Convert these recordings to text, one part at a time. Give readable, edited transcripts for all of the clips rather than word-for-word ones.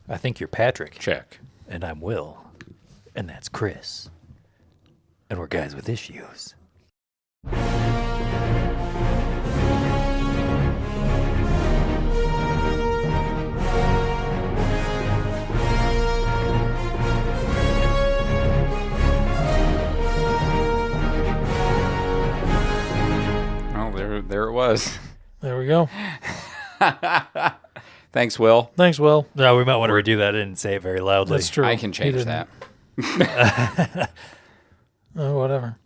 I think you're Patrick. Check. And I'm Will. And that's Chris. And we're guys with issues. There it was. There we go. Thanks, Will. Thanks, Will. No, we might want to redo that and say it very loudly. That's true. I can change that. Oh, whatever.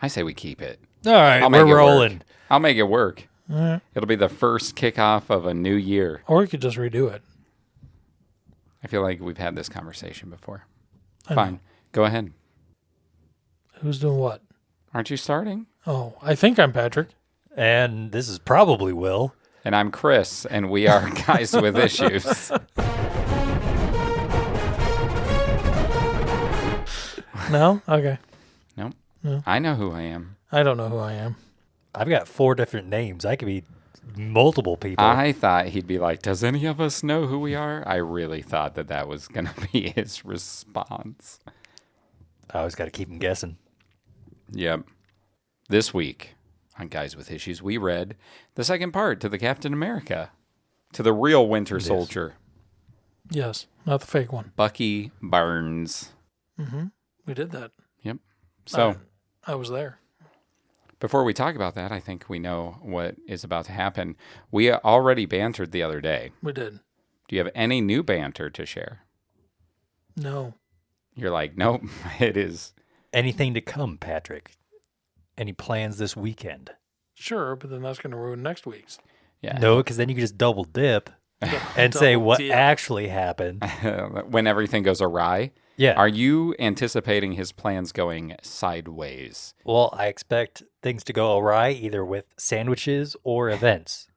I say we keep it. All right, I'll make we're it rolling. work. I'll make it work. All right. It'll be the first kickoff of a new year. Or we could just redo it. I feel like we've had this conversation before. I Fine. know. Go ahead. Who's doing what? Aren't you starting? Oh, I think I'm Patrick. And this is probably Will. And I'm Chris, and we are Guys with Issues. No? Okay. Nope. No. I know who I am. I don't know who I am. I've got 4 different names. I could be multiple people. I thought he'd be like, does any of us know who we are? I really thought that was going to be his response. I always got to keep him guessing. Yep. This week on Guys with Issues, we read the second part to the Captain America, to the real Winter Soldier. Yes, not the fake one. Bucky Barnes. Mm-hmm. We did that. Yep. So I was there. before we talk about that, I think we know what is about to happen. We already bantered the other day. We did. Do you have any new banter to share? No. You're like, nope, it is. Anything to come, Patrick? Any plans this weekend? Sure, but then that's going to ruin next week's. Yeah. No, because then you can just double dip and say Double what dip. actually happened. When everything goes awry. Yeah. Are you anticipating his plans going sideways? Well, I expect things to go awry either with sandwiches or events.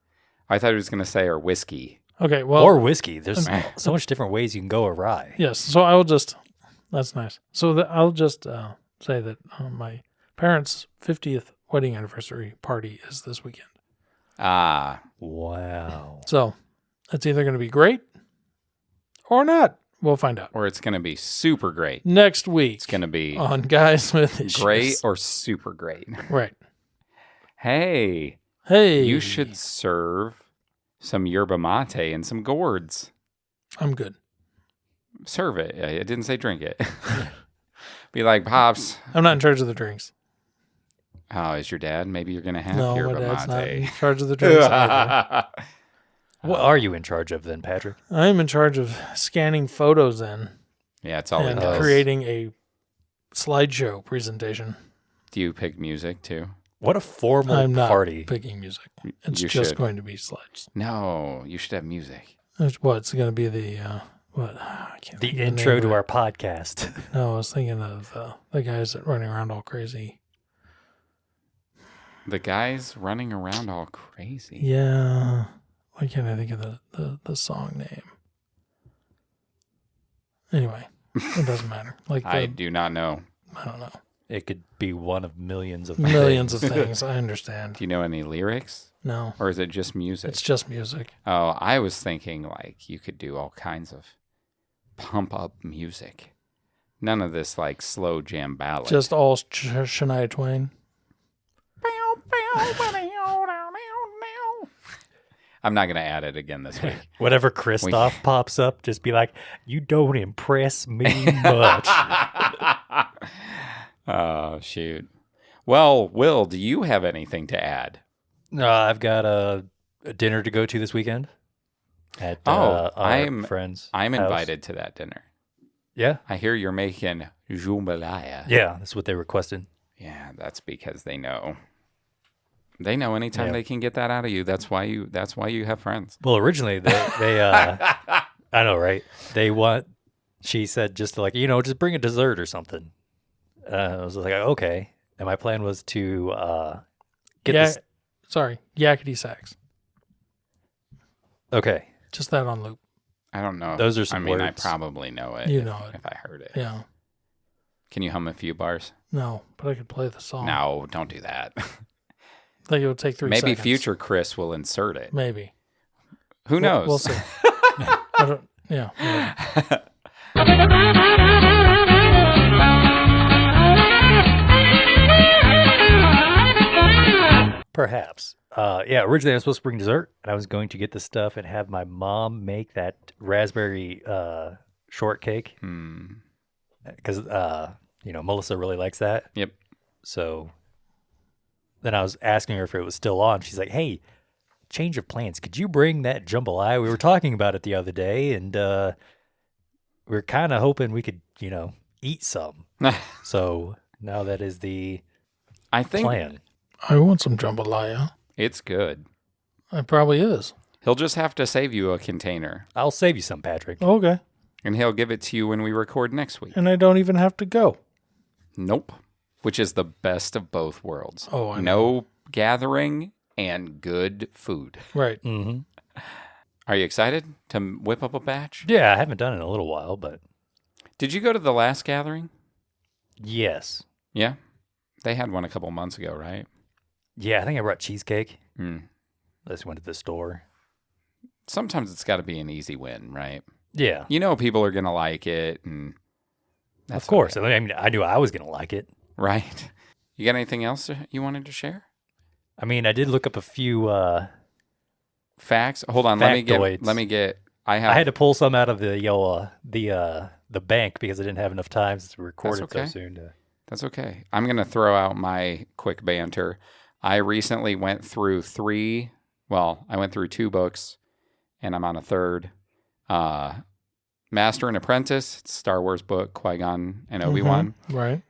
I thought he was going to say, or whiskey. Okay, well. Or whiskey. There's so much different ways you can go awry. Yes, so I will just. That's nice. So I'll just say that my parents' 50th wedding anniversary party is this weekend. Ah. Wow. So it's either going to be great or not. We'll find out. Or it's going to be super great. Next week. It's going to be on Guys with Issues. great or super great. Right. Hey. Hey. You should serve some yerba mate and some gourds. I'm good. Serve it. I didn't say drink it. Be like, Pops. I'm not in charge of the drinks. Oh, is your dad? Maybe you're going to have No, yerba my dad's not in mate. charge of the drinks either. What are you in charge of then, Patrick? I'm in charge of scanning photos in Yeah, it's all he and does. creating a slideshow presentation. Do you pick music too? What a formal I'm not party. picking music. It's You just should. going to be slides. No, you should have music. It's going to be the what? I can't The think of intro name to of our podcast. it. No, I was thinking of the guys that running around all crazy. The guy's running around all crazy. Yeah. Why can't I think of the song name? Anyway, it doesn't matter. Like I do not know. I don't know. It could be one of millions of Millions things. of things. I understand. Do you know any lyrics? No, Or is it just music? it's just music. Oh, I was thinking like you could do all kinds of pump up music. None of this like slow jam ballad. Just all Shania Twain. I'm not going to add it again this week. Whenever Christoph pops up, just be like, you don't impress me much. Oh, shoot. Well, Will, do you have anything to add? I've got a dinner to go to this weekend at our friends. I'm house. invited to that dinner. Yeah. I hear you're making jambalaya. Yeah, that's what they requested. Yeah, that's because they know. They know anytime Yeah. they can get that out of you. That's why you have friends. Well, originally they I know, right? She said just to just bring a dessert or something. I was like, okay. And my plan was to get this. Sorry, yakety sax. Okay. Just that on loop. I don't know. Those are some I words. probably know it. You know it. If I heard it. Yeah. Can you hum a few bars? No, but I could play the song. No, don't do that. I think it would take 3 seconds. Maybe future Chris will insert it. Maybe. Who knows? We'll see. I don't, Yeah. Whatever. Perhaps. Yeah, originally I was supposed to bring dessert, and I was going to get the stuff and have my mom make that raspberry shortcake because Melissa really likes that. Yep. So then I was asking her if it was still on. She's like, "Hey, change of plans. Could you bring that jambalaya? We were talking about it the other day, and we are kind of hoping we could, eat some." So now that is the I think plan. I want some jambalaya. it's good. It probably is. He'll just have to save you a container, I'll save you some, Patrick. Okay. and he'll give it to you when we record next week. And I don't even have to go. Nope. Which is the best of both worlds. Oh, I know. No gathering and good food. Right. Mm-hmm. Are you excited to whip up a batch? Yeah, I haven't done it in a little while, but Did you go to the last gathering? yes. Yeah. They had one a couple months ago, right? Yeah, I think I brought cheesecake. Mm. I just went to the store. Sometimes it's got to be an easy win, right? Yeah, You know people are going to like it, and that's of course. okay, I mean, I knew I was going to like it. right? You got anything else you wanted to share? I mean, I did look up a few. Facts? Hold on, Factoids. I I had to pull some out of the bank because I didn't have enough time since we recorded okay. so soon. That's okay. I'm going to throw out my quick banter. I recently went through two books, and I'm on a third. Master and Apprentice, it's a Star Wars book, Qui-Gon and Obi-Wan. Right.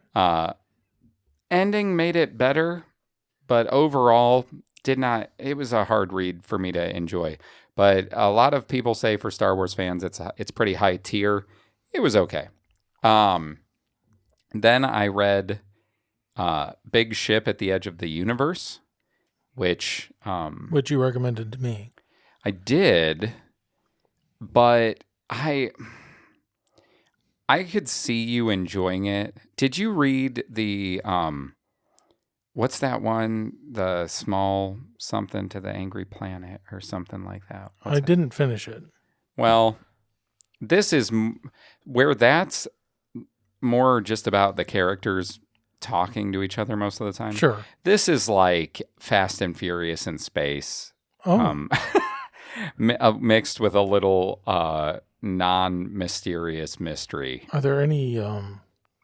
Ending made it better, but overall it was a hard read for me to enjoy. But a lot of people say for Star Wars fans, it's pretty high tier. It was okay. Then I read Big Ship at the Edge of the Universe, which Which you recommended to me. I did, but I could see you enjoying it. Did you read the what's that one? The Small Something to the Angry Planet or something like that? I didn't finish it. Well, this is where that's more just about the characters talking to each other most of the time. Sure. This is like Fast and Furious in space. Oh. Mixed with a little non-mysterious mystery. Are there any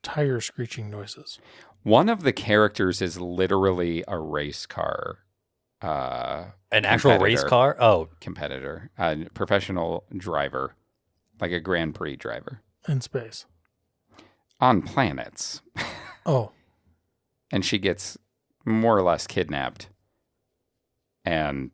tire screeching noises? One of the characters is literally a race car. An actual race car? Oh. Competitor. A professional driver. Like a Grand Prix driver. In space. On planets. Oh. And she gets more or less kidnapped. And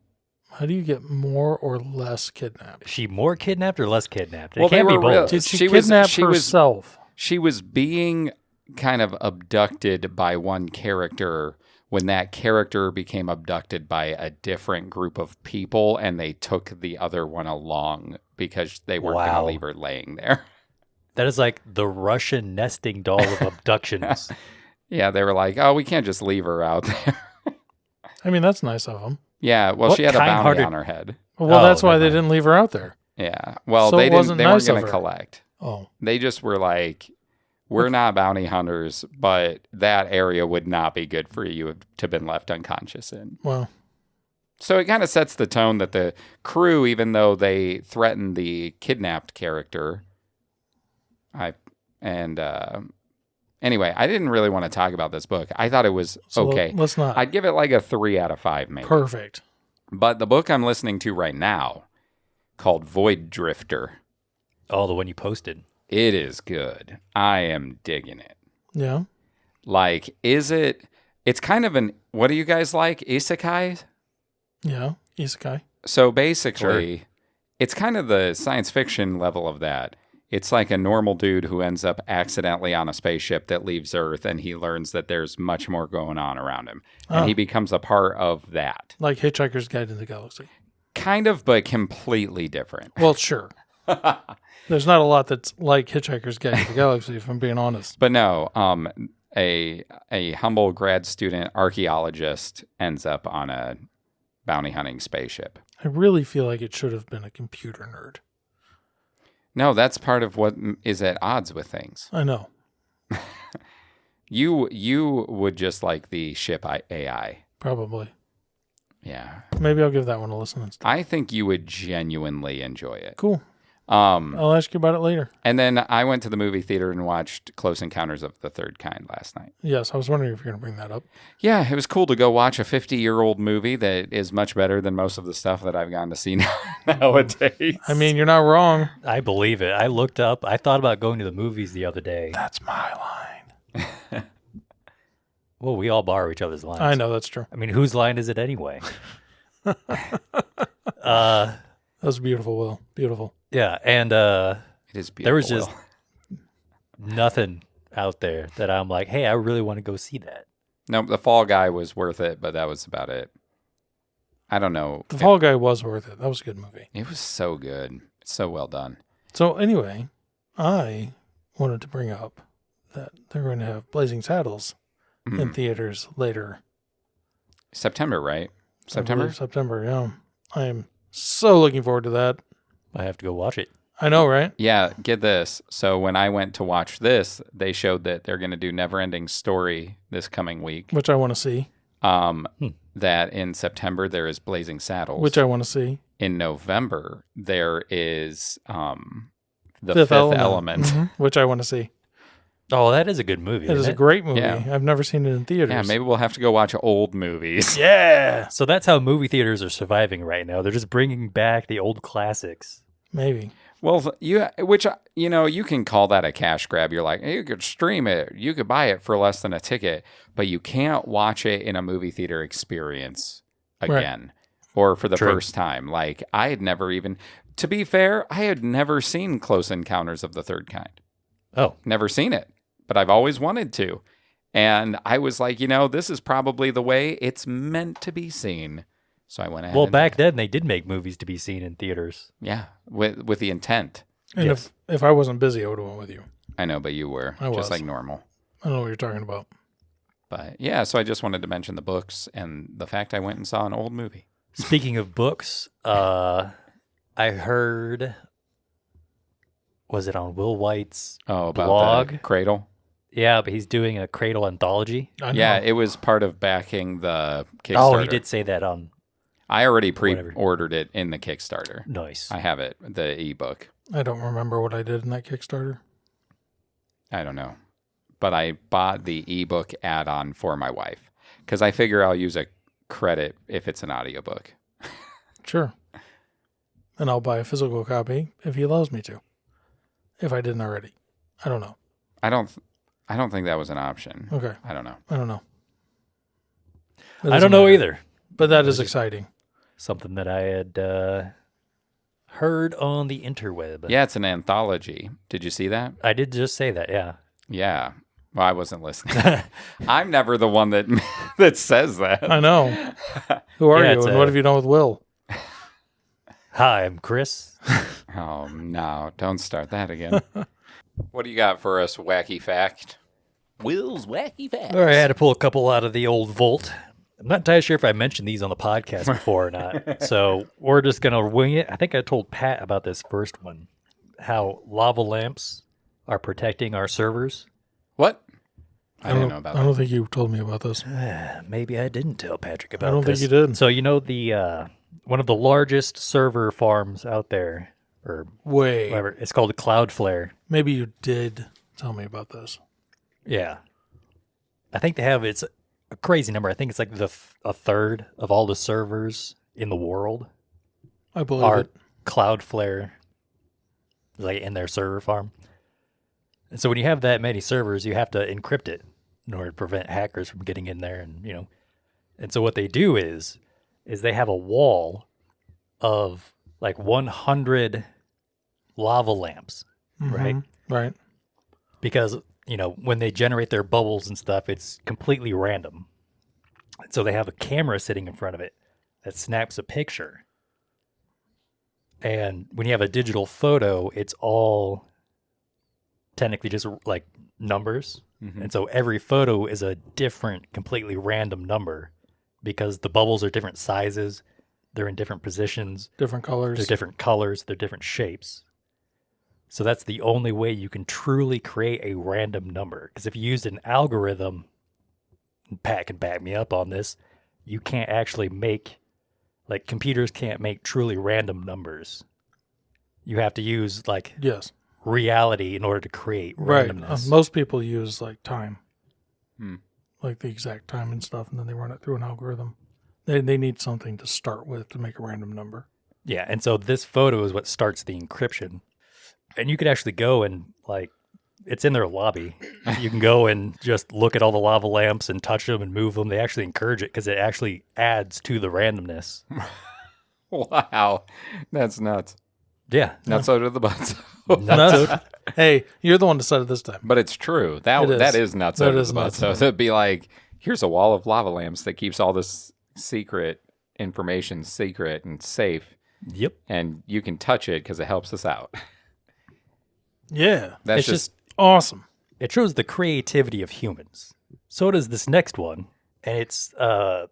how do you get more or less kidnapped? Is she more kidnapped or less kidnapped? Well, it can't be both. Did she kidnap herself? She was being kind of abducted by one character when that character became abducted by a different group of people, and they took the other one along because they weren't going to leave her laying there. That is like the Russian nesting doll of abductions. Yeah, they were like, oh, we can't just leave her out there. I mean, that's nice of them. Yeah, well, What she had a bounty kind-hearted- on her head. Well, that's why never they mind. didn't leave her out there. Yeah, well, So they it didn't. wasn't They weren't nice of going to her. collect. Oh. They just were like, we're not bounty hunters, but that area would not be good for you to have been left unconscious in. Well. So it kind of sets the tone that the crew, even though they threatened the kidnapped character, anyway, I didn't really want to talk about this book. I thought it was okay. Let's not. I'd give it like a 3 out of 5, maybe. Perfect. But the book I'm listening to right now, called Void Drifter, Oh, the one you posted. it is good. I am digging it. Yeah. Like, it's kind of what do you guys like? Isekai? Yeah. Isekai. So basically, it's kind of the science fiction level of that. It's like a normal dude who ends up accidentally on a spaceship that leaves Earth, and he learns that there's much more going on around him. And he becomes a part of that. Like Hitchhiker's Guide to the Galaxy. Kind of, but completely different. Well, sure. There's not a lot that's like Hitchhiker's Guide to the Galaxy, if I'm being honest. But no, a humble grad student archaeologist ends up on a bounty hunting spaceship. I really feel like it should have been a computer nerd. No, that's part of what is at odds with things. I know. You would just like the ship AI. Probably. Yeah. Maybe I'll give that one a listen instead. I think you would genuinely enjoy it. Cool. I'll ask you about it later. And then I went to the movie theater and watched Close Encounters of the Third Kind last night. Yes, I was wondering if you're going to bring that up. Yeah, it was cool to go watch a 50-year-old movie that is much better than most of the stuff that I've gotten to see nowadays. I mean, you're not wrong. I believe it. I looked up. I thought about going to the movies the other day. That's my line. Well, we all borrow each other's lines. I know, that's true. I mean, whose line is it anyway? That was beautiful, Will. Beautiful. Yeah, and it is beautiful. there was just nothing out there that I'm like, hey, I really want to go see that. No, The Fall Guy was worth it, but that was about it. I don't know. The Fall Guy was worth it. That was a good movie. It was so good. So well done. So anyway, I wanted to bring up that they're going to have Blazing Saddles in theaters later. September, right? I September? believe September, yeah. I am so looking forward to that. I have to go watch it. I know, right? Yeah, get this. So when I went to watch this, they showed that they're going to do Neverending Story this coming week. Which I want to see. That in September there is Blazing Saddles. Which I want to see. In November there is The Fifth Fifth Element. Which I want to see. Oh, that is a good movie. It is isn't a great movie. Yeah. I've never seen it in theaters. Yeah, maybe we'll have to go watch old movies. Yeah. So that's how movie theaters are surviving right now. They're just bringing back the old classics. Maybe. Well, you can call that a cash grab. You're like, hey, you could stream it, you could buy it for less than a ticket, but you can't watch it in a movie theater experience again or for the first time. Like I had never even, to be fair, I had never seen Close Encounters of the Third Kind. Oh, Never seen it, but I've always wanted to. And I was like, this is probably the way it's meant to be seen. So I went ahead. well, back then they did make movies to be seen in theaters. Yeah, with the intent. And Yes. if I wasn't busy, I would have went with you. I know, but you were I just was. like normal. I don't know what you're talking about. But yeah, so I just wanted to mention the books and the fact I went and saw an old movie. Speaking of books, I heard, was it on Will White's about blog? the Cradle? Yeah, but he's doing a Cradle anthology. I know. Yeah, it was part of backing the Kickstarter. Oh, he did say that on. I already Whatever. pre-ordered it in the Kickstarter. Nice. I have it, the ebook. I don't remember what I did in that Kickstarter. I don't know. But I bought the ebook add-on for my wife because I figure I'll use a credit if it's an audiobook. Sure. And I'll buy a physical copy if he allows me to. If I didn't already. I don't know. I don't think that was an option. Okay. I don't know. I don't know. I don't know either. But that is exciting. Something that I had heard on the interweb. Yeah, it's an anthology. Did you see that? I did just say that, yeah. Yeah. Well, I wasn't listening. I'm never the one that that says that. I know. Who are Yeah, you? it's And what have you done with Will? Hi, I'm Chris. Oh, no. Don't start that again. What do you got for us, wacky fact? Will's Wacky Facts. All right, I had to pull a couple out of the old vault. I'm not entirely sure if I mentioned these on the podcast before or not. So we're just going to wing it. I think I told Pat about this first one, how lava lamps are protecting our servers. What? I didn't know about I don't think you told me about this. Maybe I didn't tell Patrick about I don't this. think you did. So the one of the largest server farms out there, or Wait. whatever, it's called Cloudflare. Maybe you did tell me about this. Yeah. I think they have, it's a crazy number. I think it's like a third of all the servers in the world I believe are it. Cloudflare, like in their server farm. And so when you have that many servers, you have to encrypt it in order to prevent hackers from getting in there. And so what they do is they have a wall of like 100 lava lamps, right? Right. Because, when they generate their bubbles and stuff, it's completely random. So they have a camera sitting in front of it that snaps a picture. And when you have a digital photo, it's all technically just like numbers. And so every photo is a different, completely random number because the bubbles are different sizes. They're in different positions. Different colors. They're different colors. They're different shapes. So that's the only way you can truly create a random number. Because if you used an algorithm, and Pat can back me up on this, you can't actually make, like, computers can't make truly random numbers. You have to use, like, Yes. reality in order to create Right. randomness. Most people use like time, Hmm. like the exact time and stuff, and then they run it through an algorithm. They need something to start with to make a random number. Yeah, and so this photo is what starts the encryption. And you could actually go and, like, it's in their lobby. You can go and just look at all the lava lamps and touch them and move them. They actually encourage it because it actually adds to the randomness. Wow. That's nuts. Yeah. Nuts out of the butts. Nuts. Hey, you're the one that said it this time. But it's true. That It that is. is nuts That out of is the butt. nuts. So it'd be like, here's a wall of lava lamps that keeps all this secret information secret and safe, Yep. and you can touch it because it helps us out. Yeah. That's It's just, Awesome. it shows the creativity of humans. So does this next one. And it's,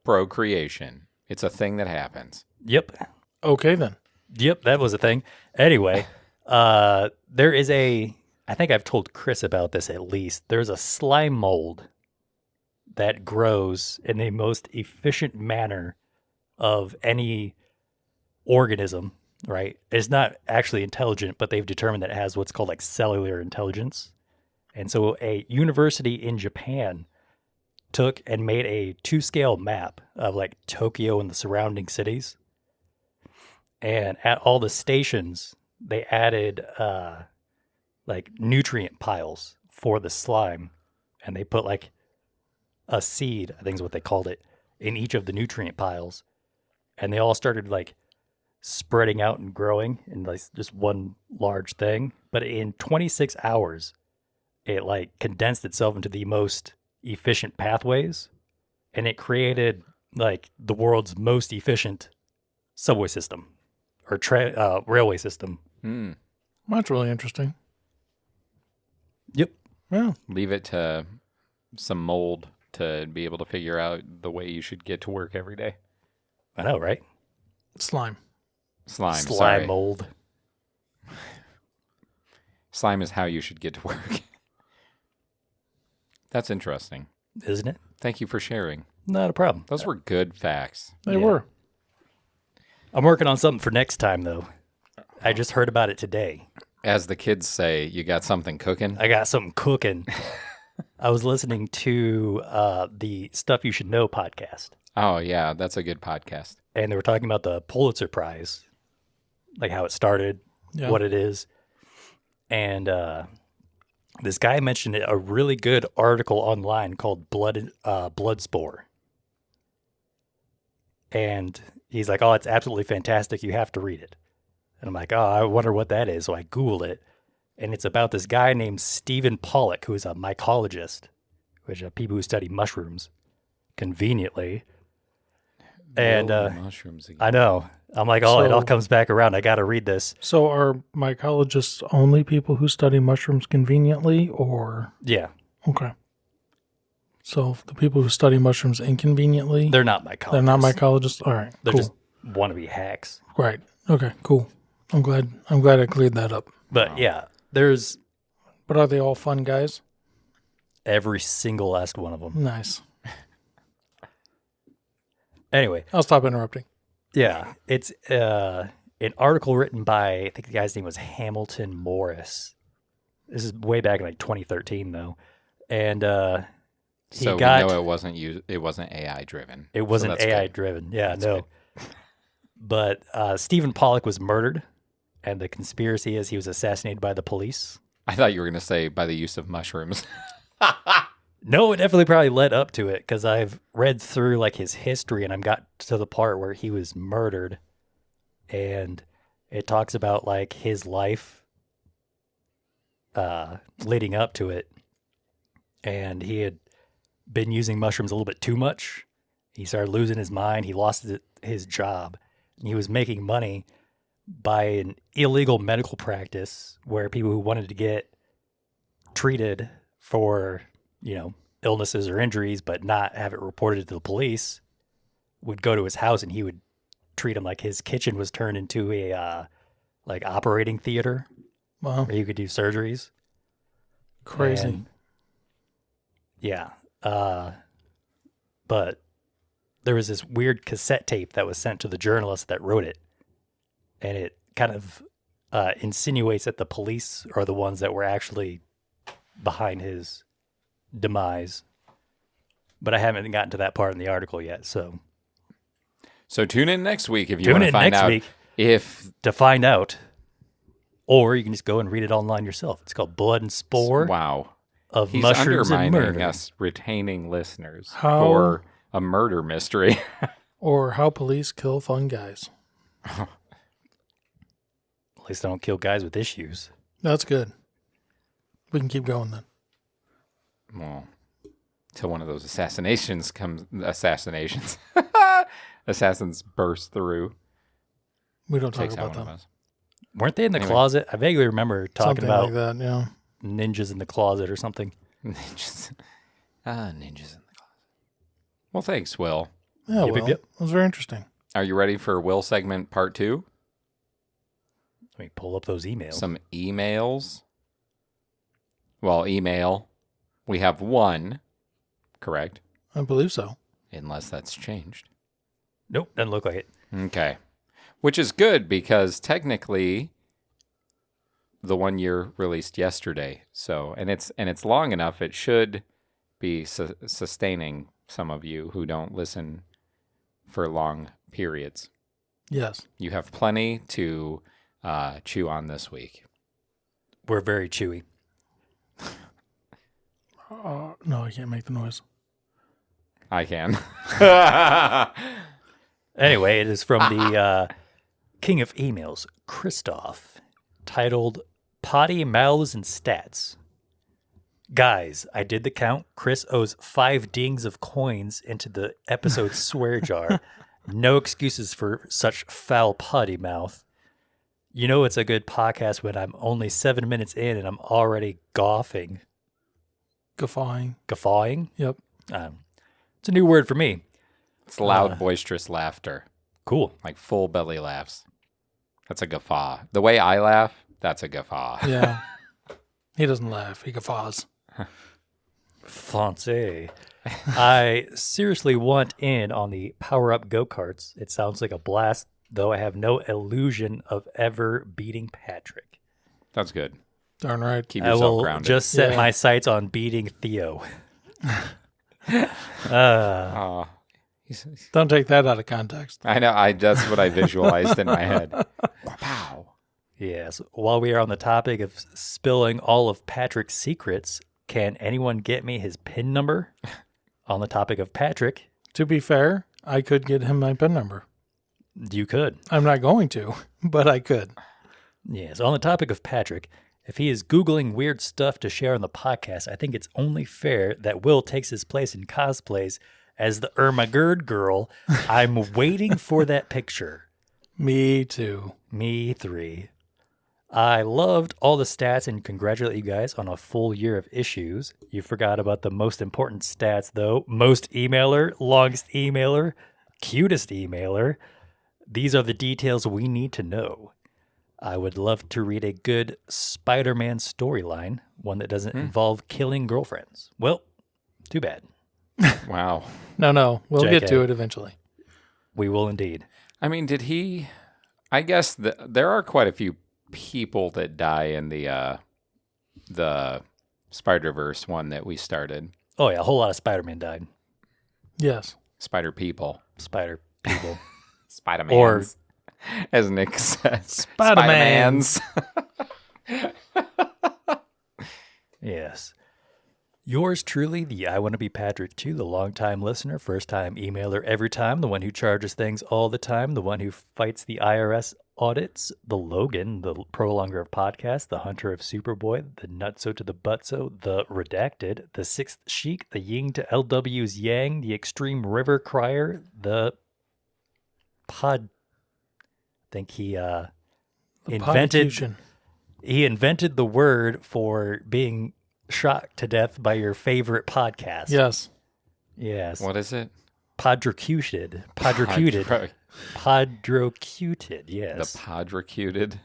procreation. It's a thing that happens. yep. Okay, then. Yep, that was a thing. Anyway, there is I think I've told Chris about this at least. There's a slime mold that grows in the most efficient manner of any organism, right? It's not actually intelligent, but they've determined that it has what's called like cellular intelligence. And so a university in Japan took and made a 2-scale map of like Tokyo and the surrounding cities. And at all the stations, they added like nutrient piles for the slime. And they put like a seed, I think is what they called it, in each of the nutrient piles. And they all started like spreading out and growing in like just one large thing. But in 26 hours, it like condensed itself into the most efficient pathways. And it created like the world's most efficient subway system or railway system. Hmm. That's really interesting. Yep. Yeah. Leave it to some mold to be able to figure out the way you should get to work every day. I know, right? Slime. Slime. Slime Sorry. mold. Slime is how you should get to work. That's interesting. Isn't it? Thank you for sharing. Not a problem. Those were good facts. They Yeah. were. I'm working on something for next time, though. I just heard about it today. As the kids say, you got something cooking? I got something cooking. I was listening to the Stuff You Should Know podcast, Oh, yeah, that's a good podcast. and they were talking about the Pulitzer Prize, like how it started, Yeah. what it is. And this guy mentioned a really good article online called Bloodspore. And he's like, oh, it's absolutely fantastic. You have to read it. And I'm like, oh, I wonder what that is. So I Googled it. And it's about this guy named Stephen Pollock, who is a mycologist, which are people who study mushrooms, conveniently. And mushrooms again. I know. I'm like, oh, it all So- comes back around. I got to read this. So are mycologists only people who study mushrooms conveniently, or Yeah. okay? So the people who study mushrooms inconveniently, They're not mycologists. they're not mycologists. All right, They're cool. just wannabe hacks. Right. Okay. Cool. I'm glad I cleared that up. But yeah, there's But are they all fun guys? every single last one of them. Nice. Anyway, I'll stop interrupting. yeah, it's an article written by, I think the guy's name was Hamilton Morris. This is way back in like 2013, though. And he So got, we know it wasn't AI driven. it wasn't that's AI good. driven. Yeah, That's no. But Stephen Pollock was murdered, and the conspiracy is he was assassinated by the police. I thought you were going to say by the use of mushrooms. No, it definitely probably led up to it because I've read through like his history and I've got to the part where he was murdered, and it talks about like his life leading up to it, and he had been using mushrooms a little bit too much. He started losing his mind. He lost his job, and he was making money by an illegal medical practice where people who wanted to get treated for, illnesses or injuries, but not have it reported to the police, would go to his house and he would treat them like his kitchen was turned into a like operating theater. Wow, where you could do surgeries. crazy. And, yeah. But there was this weird cassette tape that was sent to the journalist that wrote it. And it kind of insinuates that the police are the ones that were actually behind his demise. But I haven't gotten to that part in the article yet. So tune in next week if you tune want to in find next out week if to find out. Or you can just go and read it online yourself. It's called Blood and Spore of he's Mushrooms and undermining Murder. us retaining listeners How- for a murder mystery. Or how police kill fun guys. At least I don't kill guys with issues. That's good. We can keep going then. Well, till one of those assassins burst through, We don't talk takes out about one of them. us. Weren't they in the Anyway. closet? I vaguely remember talking Something about like that, yeah. ninjas in the closet or something. Ninjas in the closet. Well, thanks, Will. Yeah, Yep, well, yep. it was very interesting. Are you ready for Will segment part 2? Let me pull up those emails. Some emails. Well, email. We have one, correct? I believe so. Unless that's changed. Nope, doesn't look like it. Okay. Which is good because technically the one year released yesterday. So, and it's long enough it should be sustaining some of you who don't listen for long periods. Yes. You have plenty to chew on this week. We're very chewy. No, I can't make the noise. I can. Anyway, it is from the King of Emails, Christoph, titled Potty Mouths and Stats. Guys, I did the count. Chris owes 5 dings of coins into the episode swear jar. No excuses for such foul potty mouth. You know it's a good podcast when I'm only 7 minutes in and I'm already guffawing. Guffawing. Guffawing? Yep. It's a new word for me. It's loud, boisterous laughter, Cool. like full belly laughs. That's a guffaw. The way I laugh, that's a guffaw. Yeah. He doesn't laugh. He guffaws. Fancy. I seriously want in on the power-up go-karts. It sounds like a blast, though I have no illusion of ever beating Patrick. That's good. Darn right. Keep I yourself will grounded. just set Yeah. my sights on beating Theo. Aw. Don't take that out of context. I know. That's what I visualized in my head. Pow. Yes. While we are on the topic of spilling all of Patrick's secrets, can anyone get me his PIN number? On the topic of Patrick, To be fair, I could get him my PIN number. you could. I'm not going to, but I could. Yes. On the topic of Patrick, if he is Googling weird stuff to share on the podcast, I think it's only fair that Will takes his place in cosplays as the Ermagerd girl. I'm waiting for that picture. Me too. Me 3. I loved all the stats and congratulate you guys on a full year of issues. You forgot about the most important stats, though. Most emailer, longest emailer, cutest emailer. These are the details we need to know. I would love to read a good Spider-Man storyline, one that doesn't involve killing girlfriends. Well, too bad. Wow. No. We'll get JK. to it eventually. We will indeed. I mean, did he? I guess there are quite a few people that die in the Spider-Verse one that we started. Oh, yeah, a whole lot of Spider-Man died. Yes. Spider people. Spider people. Spider-Man. Or- as Nick says. Spider-Mans. Yes. Yours truly, the I Want to Be Patrick too, the long-time listener, first-time emailer every time, the one who charges things all the time, the one who fights the IRS audits, the Logan, the prolonger of podcasts, the hunter of Superboy, the nutso to the butso, the redacted, the sixth Sheik, the yin to LW's yang, the extreme river crier, the pod. I think he Podcution. invented the word for being shocked to death by your favorite podcast. Yes. Yes. What is it? Podrocuted. Podrocuted, yes. The Podrocuted.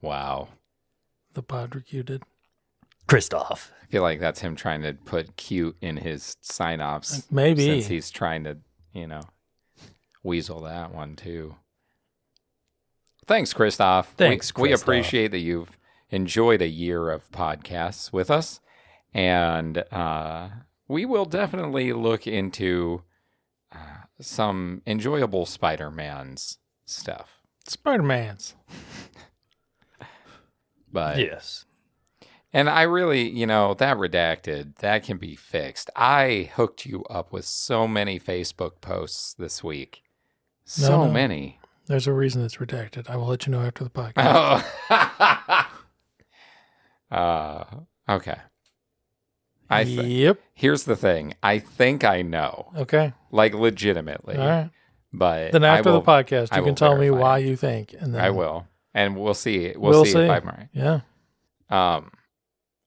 Wow. the Podrick you did? Christoph. I feel like that's him trying to put cute in his sign-offs. Maybe. Since he's trying to, weasel that one too. Thanks, Christoph. Thanks, We Christoph. appreciate that you've enjoyed a year of podcasts with us. And we will definitely look into some enjoyable Spider-Man's stuff. Spider-Man's. But Yes. And I really, that redacted, that can be fixed. I hooked you up with so many Facebook posts this week. So No. many. There's a reason it's redacted. I will let you know after the podcast. Oh. Okay. Yep. Here's the thing. I think I know. Okay. Like, legitimately. All right. But Then after the podcast, I you will can tell me verify. why you think. And then I will. And we'll see. We'll see if I'm right. Yeah.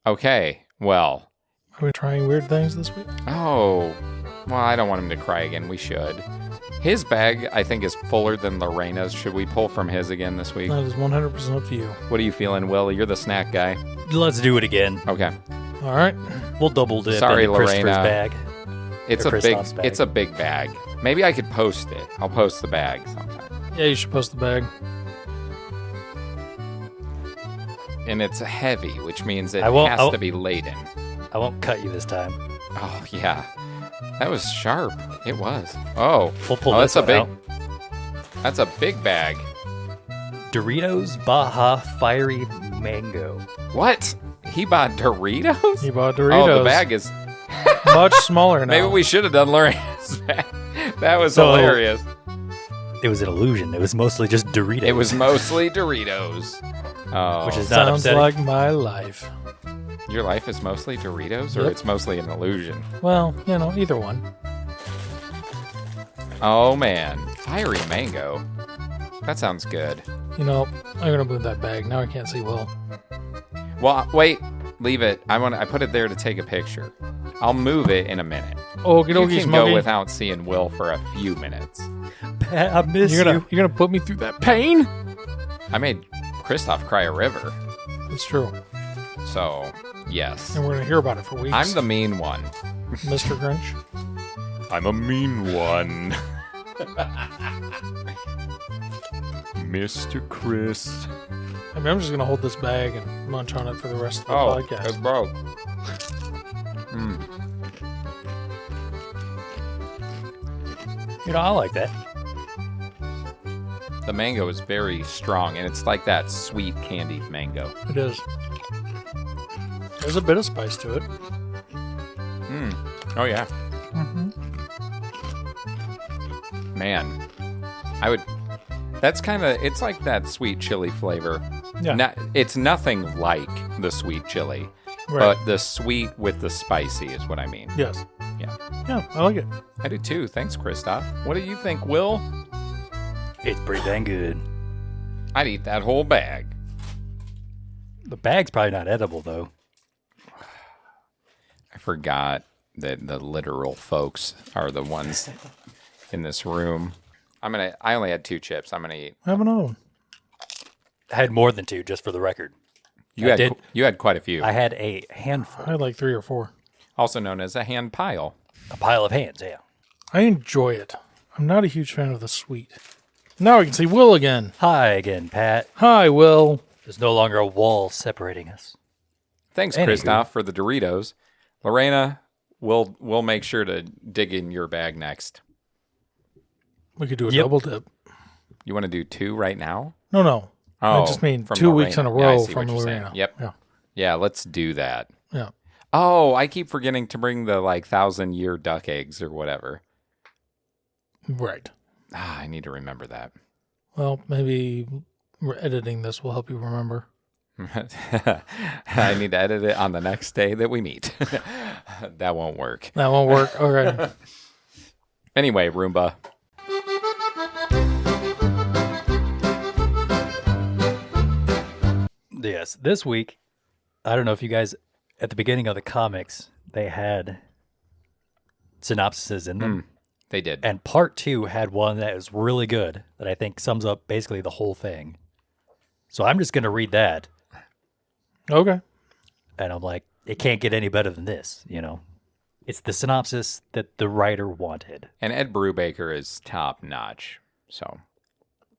Okay. Well. Are we trying weird things this week? Oh. Well, I don't want him to cry again. We should. His bag, I think, is fuller than Lorena's. Should we pull from his again this week? That is 100% up to you. What are you feeling, Will? You're the snack guy. Let's do it again. Okay. All right. We'll double dip Sorry, into Christopher's Lorena. bag. It's Or a big Christoph's bag. it's a big bag. Maybe I could post it. I'll post the bag sometime. Yeah, you should post the bag. And it's heavy, which means it I won't- has to be laden. I won't cut you this time. Oh yeah. That was sharp. It was. Oh. We'll pull Oh, this that's a one big out. That's a big bag. Doritos Baja Fiery Mango. What? He bought Doritos? You bought Doritos. Oh, the bag is much smaller now. maybe we should have done Lorena's bag. That was So- hilarious. It was an illusion. It was mostly just Doritos. It was mostly Doritos. Oh, Which is not Sounds upsetting. like my life. your life is mostly Doritos, or Yep. it's mostly an illusion? Well, either one. Oh man, fiery mango. That sounds good. I'm gonna move that bag. Now I can't see Will. Well, wait, leave it. I put it there to take a picture. I'll move it in a minute. Okie You dokie, can go Smokey. without seeing Will for a few minutes. Pat, I miss You're you. gonna put me through that pain? I made Christoph cry a river, It's true. so yes, And we're gonna hear about it for weeks. I'm the mean one. Mr. Grinch. I'm a mean one. Mr. Chris. I'm just gonna hold this bag and munch on it for the rest of the Oh, podcast. it's broke. I like that. The mango is very strong, and it's like that sweet candied mango. It is. There's a bit of spice to it. Oh yeah, Mm-hmm. man. That's kind of. It's like that sweet chili flavor. Yeah. It's nothing like the sweet chili, Right. but the sweet with the spicy is what I mean. Yes. Yeah. Yeah, I like it. I do too. Thanks, Christoph. What do you think, Will? It's pretty dang good. I'd eat that whole bag. The bag's probably not edible, though. I forgot that the literal folks are the ones in this room. I only had 2 chips. I'm gonna eat. Have another one. I had more than 2, just for the record. You I did. You had quite a few. I had a handful. I had like 3 or 4. Also known as a hand pile. A pile of hands, yeah. I enjoy it. I'm not a huge fan of the sweet. Now I can see Will again. Hi again, Pat. Hi, Will. There's no longer a wall separating us. Thanks, Anywho. Christoph, for the Doritos. Lorena, we'll make sure to dig in your bag next. We could do a Yep. double dip. You want to do 2 right now? No. I Oh, just mean from 2 weeks in a Lorena. Yeah, I row see from what you're saying. Lorena. Yep. Yeah. Yeah, let's do that. Yeah. Oh, I keep forgetting to bring the 1,000-year duck eggs or whatever. Right. I need to remember that. Well, maybe editing this will help you remember. I need to edit it on the next day that we meet. That won't work. That won't work. All right. Anyway, Roomba. Yes, this week, I don't know if you guys, at the beginning of the comics, they had synopsises in them. They did. And part 2 had one that was really good that I think sums up basically the whole thing. So I'm just going to read that. Okay. And I'm like, it can't get any better than this, you know? It's the synopsis that the writer wanted. And Ed Brubaker is top notch. So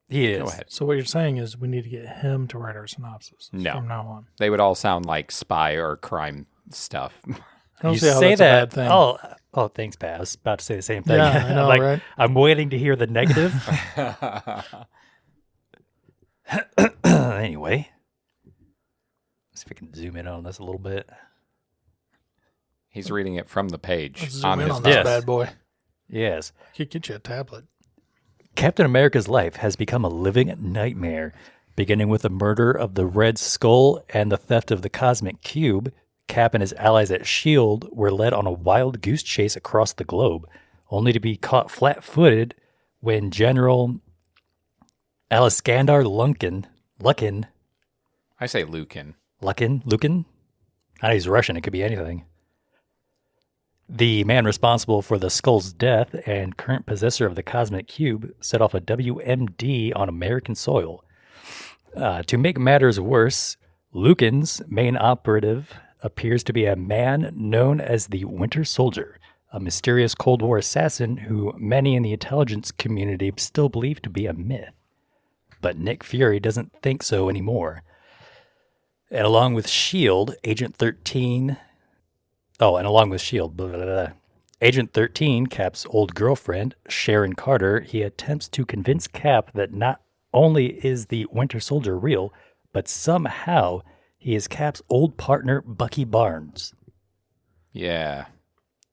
He is. go ahead. So what you're saying is we need to get him to write our synopsis No. from now on. They would all sound like spy or crime stuff. I don't You see how say that's that. a bad thing. Oh, thanks, Pat. I was about to say the same thing. Yeah, I know, I'm right? I'm waiting to hear the negative. Anyway, let's see if we can zoom in on this a little bit. He's reading it from the page Let's on zoom in his on this Yes. bad boy. Yes. Could get you a tablet. Captain America's life has become a living nightmare. Beginning with the murder of the Red Skull and the theft of the Cosmic Cube, Cap and his allies at S.H.I.E.L.D. were led on a wild goose chase across the globe, only to be caught flat-footed when General Aliskandar Lukin, I say Lucan. I know he's Russian, it could be anything. The man responsible for the Skull's death and current possessor of the Cosmic Cube set off a WMD on American soil. To make matters worse, Lucan's main operative appears to be a man known as the Winter Soldier, a mysterious Cold War assassin who many in the intelligence community still believe to be a myth. But Nick Fury doesn't think so anymore. And along with S.H.I.E.L.D., Agent 13... Oh, and along with S.H.I.E.L.D., blah, blah, blah. Agent 13, Cap's old girlfriend, Sharon Carter, he attempts to convince Cap that not only is the Winter Soldier real, but somehow he is Cap's old partner, Bucky Barnes. Yeah.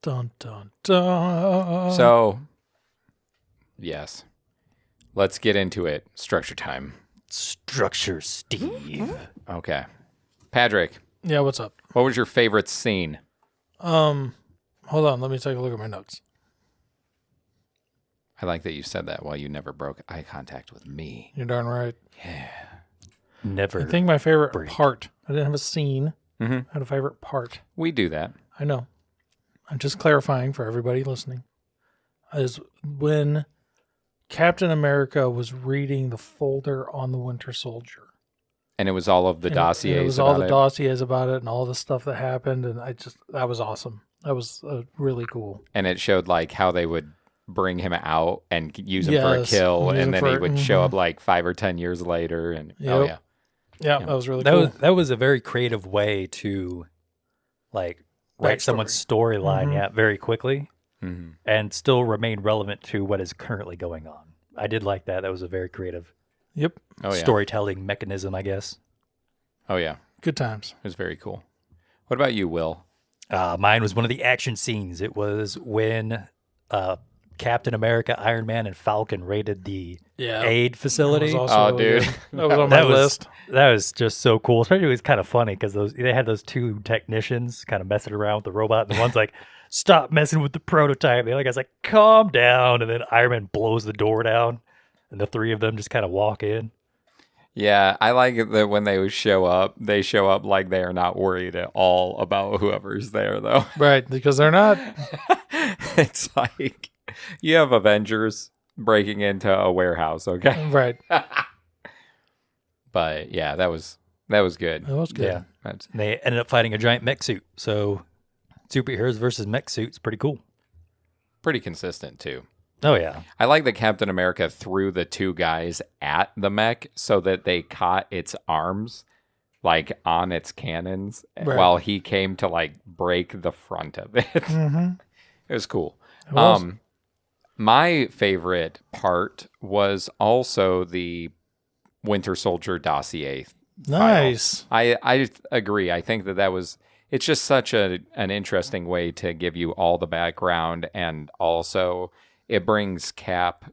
Dun, dun, dun. So, yes. Let's get into it. Structure time. Structure, Steve. Okay. Patrick, Yeah, what's up? what was your favorite scene? Hold on. Let me take a look at my notes. I like that you said that while you never broke eye contact with me. You're darn right. Never. I think my favorite break. part, I didn't have a scene. Mm-hmm. I had a favorite part. We do that. I know. I'm just clarifying for everybody listening. Is when Captain America was reading the folder on the Winter Soldier. And it was all of the And dossiers. it was all the about it. dossiers about it and all the stuff that happened. And that was awesome. That was really cool. And it showed like how they would bring him out and use him for a Yes, kill, use him and then he for- would show mhm. up like 5 or 10 years later. And Yep. yeah, Yeah, that was really That cool. was a very creative way to, like, write Backstory. someone's storyline, Mhm. yeah, very quickly, Mhm. and still remain relevant to what is currently going on. I did like that. That was a very creative Yep. Oh yeah, storytelling mechanism, I guess. oh yeah, Good times. it was very cool. What about you, Will? Mine was one of the action scenes. It was when Captain America, Iron Man, and Falcon raided the Yeah. aid facility. That was also Oh, really dude. good. That was on my That was- list. That was just so cool. Especially it was kind of funny because they had those two technicians kind of messing around with the robot, and the one's like, "Stop messing with the prototype." The other guy's like, "Calm down," and then Iron Man blows the door down, and the three of them just kind of walk in. Yeah, I like it that when they show up like they are not worried at all about whoever's there, though. Right, because they're not. It's like you have Avengers breaking into a warehouse, okay? Right. But yeah, that was good. That was good. Yeah, That's, and they ended up fighting a giant mech suit. So superheroes versus mech suits, pretty cool. pretty consistent too. Oh yeah, I like that Captain America threw the two guys at the mech so that they caught its arms like on its cannons Right. while he came to like break the front of it. Mm-hmm. It was cool. It was. My favorite part was also the Winter Soldier dossier. Nice. I agree. I think that was it's just such an interesting way to give you all the background, and also it brings Cap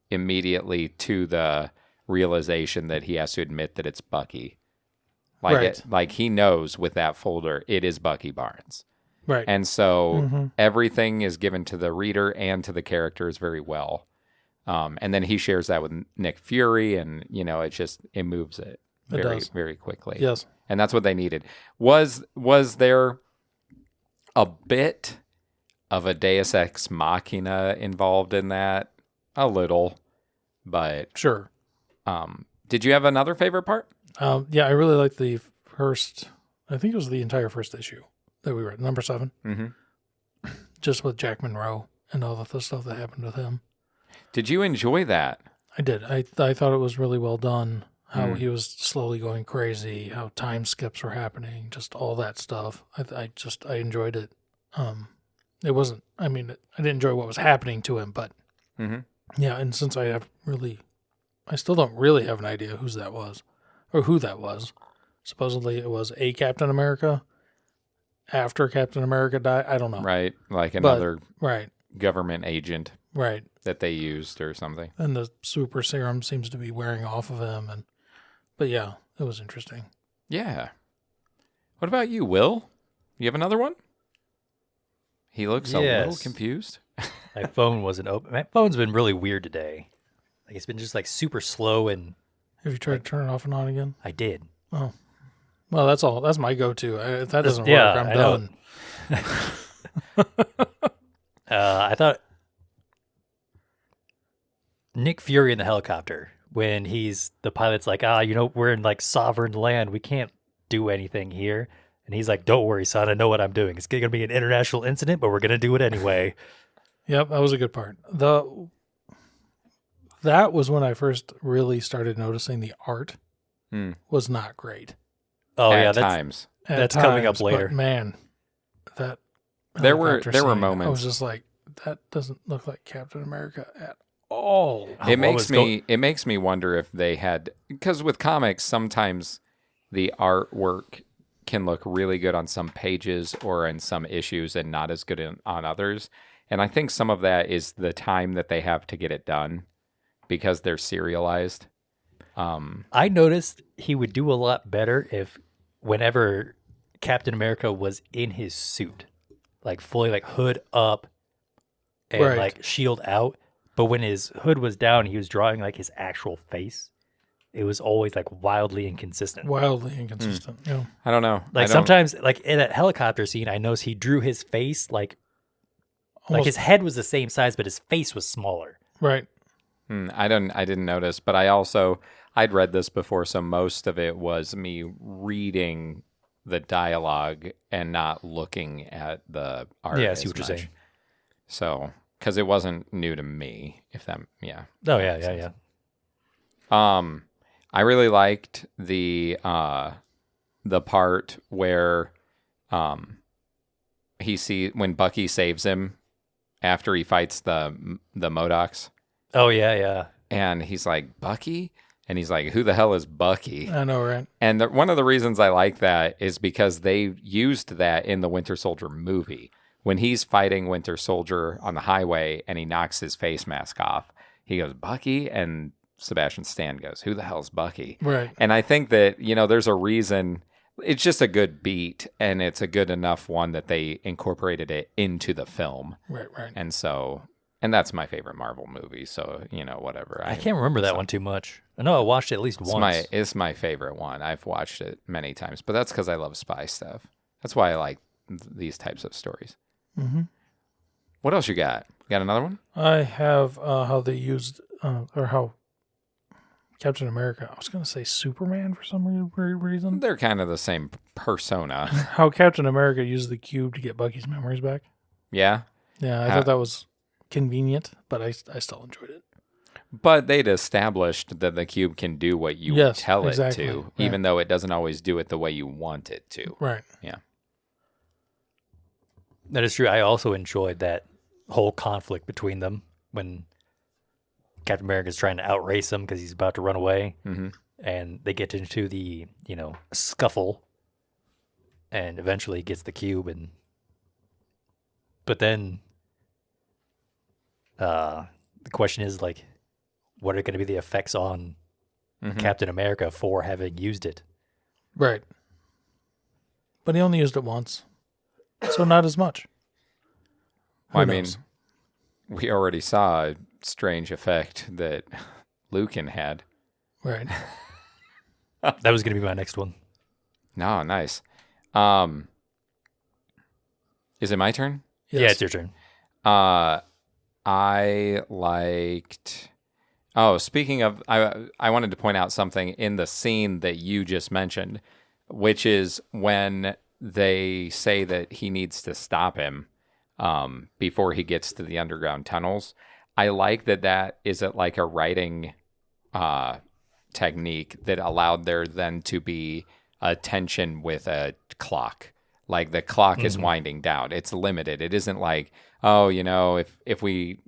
immediately to the realization that he has to admit that it's Bucky. Right. Like he knows with that folder it is Bucky Barnes. Right. And so Mhm. everything is given to the reader and to the characters very well. And then he shares that with Nick Fury, and it moves it It very, does. very quickly. Yes. And that's what they needed. Was there a bit of a Deus Ex Machina involved in that? A little, but Sure. did you have another favorite part? Yeah, I really like the first I think it was the entire first issue that we read, number 7. Mm-hmm. Just with Jack Monroe and all the stuff that happened with him. Did you enjoy that? I did. I thought it was really well done. How he was slowly going crazy, how time skips were happening, just all that stuff. I enjoyed it. It wasn't, I mean, I didn't enjoy what was happening to him, but yeah, and since I still don't really have an idea who that was. Supposedly it was a Captain America after Captain America died. I don't know. Right. Like another right. government agent Right. that they used or something. And the super serum seems to be wearing off of him. But yeah, it was interesting. Yeah. What about you, Will? You have another one? He looks a little confused. My phone wasn't open. My phone's been really weird today. Like it's been just like super slow and. Have you tried to turn it off and on again? I did. Oh. Well, that's all. That's my go-to. If that doesn't work, I'm done. I thought Nick Fury in the helicopter when the pilot's like, we're in like sovereign land. We can't do anything here. And he's like, don't worry, son. I know what I'm doing. It's going to be an international incident, but we're going to do it anyway. Yep, that was a good part. That was when I first really started noticing the art was not great. Oh, At times. That's coming up later. But man, there were moments. I was just like, that doesn't look like Captain America at all. It makes me wonder if they had, because with comics sometimes the artwork can look really good on some pages or in some issues and not as good on others. And I think some of that is the time that they have to get it done because they're serialized. I noticed he would do a lot better if whenever Captain America was in his suit, like fully like hood up and like shield out. But when his hood was down, he was drawing like his actual face. It was always like wildly inconsistent. Yeah. I don't know. Like sometimes like in that helicopter scene, I noticed he drew his face like his head was the same size, but his face was smaller. Right. I didn't notice, but I'd read this before, so most of it was me reading the dialogue and not looking at the art. Yeah, I see what you're saying. So, because it wasn't new to me, if that, yeah. Oh, yeah. I really liked the part where when Bucky saves him after he fights the MODOKs. Oh, yeah. And he's like, Bucky? And he's like, who the hell is Bucky? I know, right? And one of the reasons I like that is because they used that in the Winter Soldier movie. When he's fighting Winter Soldier on the highway and he knocks his face mask off, he goes, Bucky? And Sebastian Stan goes, who the hell's Bucky? Right. And I think that, there's a reason. It's just a good beat, and it's a good enough one that they incorporated it into the film. Right. And that's my favorite Marvel movie, so, whatever. I can't remember that one too much. I know I watched it at least once. It's my favorite one. I've watched it many times, but that's because I love spy stuff. That's why I like these types of stories. Mm-hmm. What else you got? Got another one? I have how they used, or how Captain America, I was going to say Superman for some weird reason. They're kind of the same persona. How Captain America used the cube to get Bucky's memories back. Yeah? Yeah, I thought that was convenient, but I still enjoyed it. But they'd established that the cube can do what you tell it to, even though it doesn't always do it the way you want it to. Right. Yeah. That is true. I also enjoyed that whole conflict between them when Captain America's trying to outrace him because he's about to run away. Mm-hmm. And they get into the, scuffle. And eventually he gets the cube. But then the question is, like, what are going to be the effects on Captain America for having used it? Right. But he only used it once. So not as much. Well, I mean, we already saw a strange effect that Lucan had. Right. That was going to be my next one. No, nice. Is it my turn? Yes. Yeah, it's your turn. I liked... Oh, speaking of... I wanted to point out something in the scene that you just mentioned. which is when they say that he needs to stop him before he gets to the underground tunnels. I like that isn't like a writing technique that allowed there then to be a tension with a clock. Like the clock is winding down. It's limited. It isn't like, oh, if we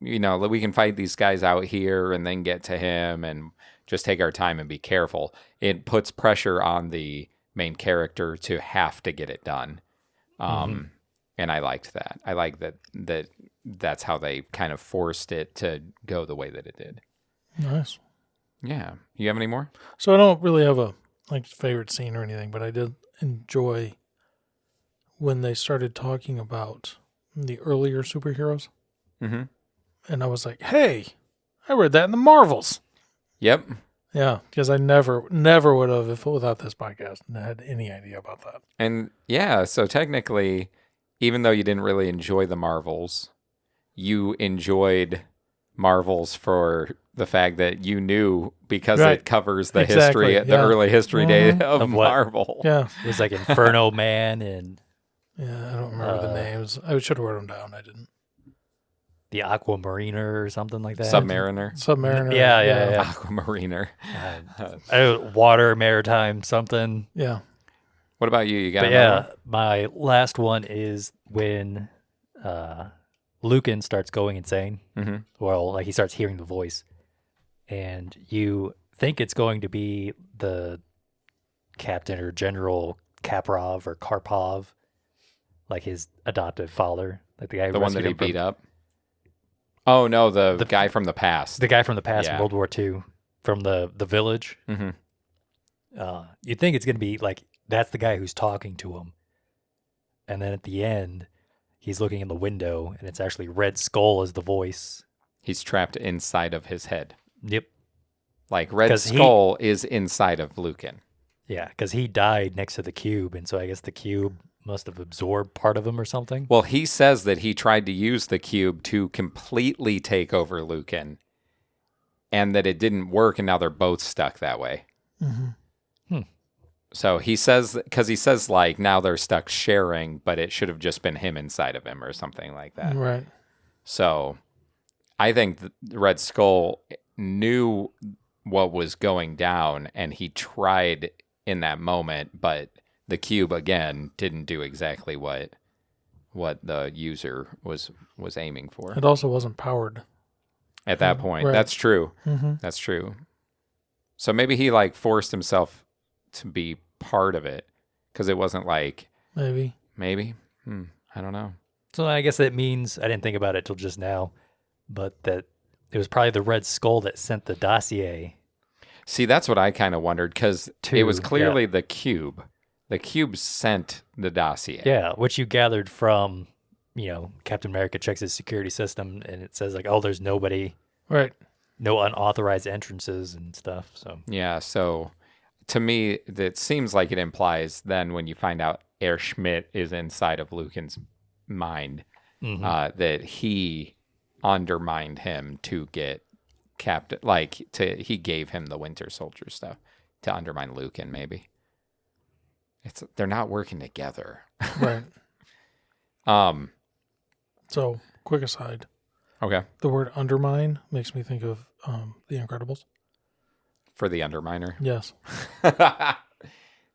can fight these guys out here and then get to him and just take our time and be careful. It puts pressure on the main character to have to get it done. And I liked that. I like that's how they kind of forced it to go the way that it did. Nice. Yeah. You have any more? So I don't really have a favorite scene or anything, but I did enjoy when they started talking about the earlier superheroes. Mm-hmm. And I was like, hey, I read that in the Marvels. Yep. Yeah, because I never would have, without this podcast, had any idea about that. And yeah, so technically, even though you didn't really enjoy the Marvels, you enjoyed Marvels for the fact that you knew because it covers the history, the early history day of Marvel. Yeah. It was like Inferno Man and... Yeah, I don't remember the names. I should have wrote them down. I didn't. The Aquamariner or something like that. Submariner. Yeah. Aquamariner. Water, maritime, something. Yeah. What about you? You got another one? My last one is when Lucan starts going insane. Mm-hmm. Well, like he starts hearing the voice. And you think it's going to be the captain or General Kaprov or Karpov, like his adoptive father, like the guy who the one that he beat up. Oh no, the guy from the past. The guy from the past in World War II, from the village. Mm-hmm. You think it's going to be like that's the guy who's talking to him, and then at the end, he's looking in the window, and it's actually Red Skull as the voice. He's trapped inside of his head. Yep. Like Red Skull is inside of Lucan. Yeah, because he died next to the cube, and so I guess the cube must have absorbed part of him or something. Well, he says that he tried to use the cube to completely take over Lucan, and that it didn't work, and now they're both stuck that way. Mm-hmm. So he says, because he says like now they're stuck sharing, but it should have just been him inside of him or something like that. Right. So I think the Red Skull knew what was going down, and he tried in that moment, but the cube again didn't do exactly what the user was aiming for. It also wasn't powered at that point. Right. That's true. Mm-hmm. That's true. So maybe he like forced himself to be part of it because it wasn't like maybe. I don't know. So I guess that means I didn't think about it till just now, but that it was probably the Red Skull that sent the dossier. See, that's what I kind of wondered because it was clearly the cube. The cube sent the dossier. Yeah, which you gathered from, Captain America checks his security system and it says like, oh, there's nobody. Right. No unauthorized entrances and stuff. So yeah, so to me, it seems like it implies then when you find out Herr Schmidt is inside of Lucan's mind, that he undermined him to get Captain, he gave him the Winter Soldier stuff to undermine Lucan, maybe. They're not working together. Right. So, quick aside. Okay. The word undermine makes me think of The Incredibles. For the Underminer? Yes.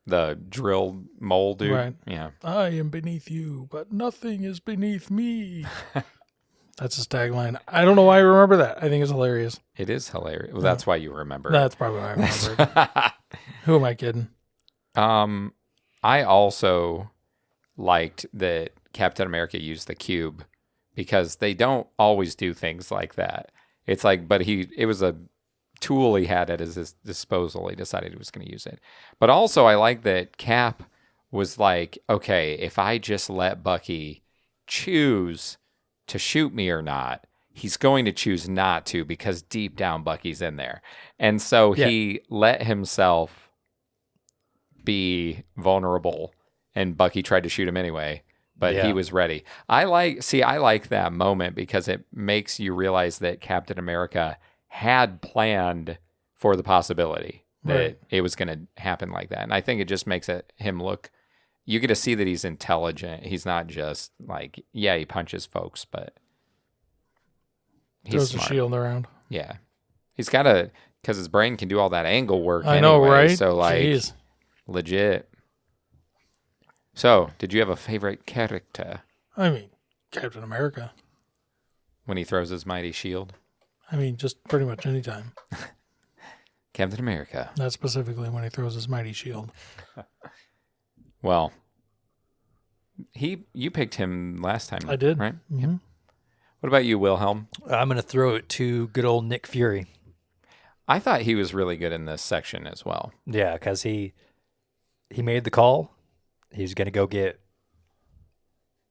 The drill mole dude? Right. Yeah. I am beneath you, but nothing is beneath me. That's his tagline. I don't know why I remember that. I think it's hilarious. It is hilarious. Well, that's why you remember. That's probably why I remember. Who am I kidding? I also liked that Captain America used the cube because they don't always do things like that. It's like, but it was a tool he had at his disposal. He decided he was going to use it. But also I like that Cap was like, okay, if I just let Bucky choose to shoot me or not, he's going to choose not to because deep down Bucky's in there. And so he let himself be vulnerable, and Bucky tried to shoot him anyway, but he was ready. I like that moment because it makes you realize that Captain America had planned for the possibility. that Right. it was going to happen like that. And I think it just makes him look. You get to see that he's intelligent. He's not just like, yeah, he punches folks, but he's Throws smart. a shield around. Yeah, he's got to, because his brain can do all that angle work. I know, anyway, right? So like, Jeez. legit. So, did you have a favorite character I mean, Captain America. when he throws his mighty shield? I mean, just pretty much any time. Captain America. Not specifically when he throws his mighty shield. Well, you picked him last time. I did. Right? Mm-hmm. What about you, Wilhelm? I'm going to throw it to good old Nick Fury. I thought he was really good in this section as well. Yeah, because he made the call. He's going to go get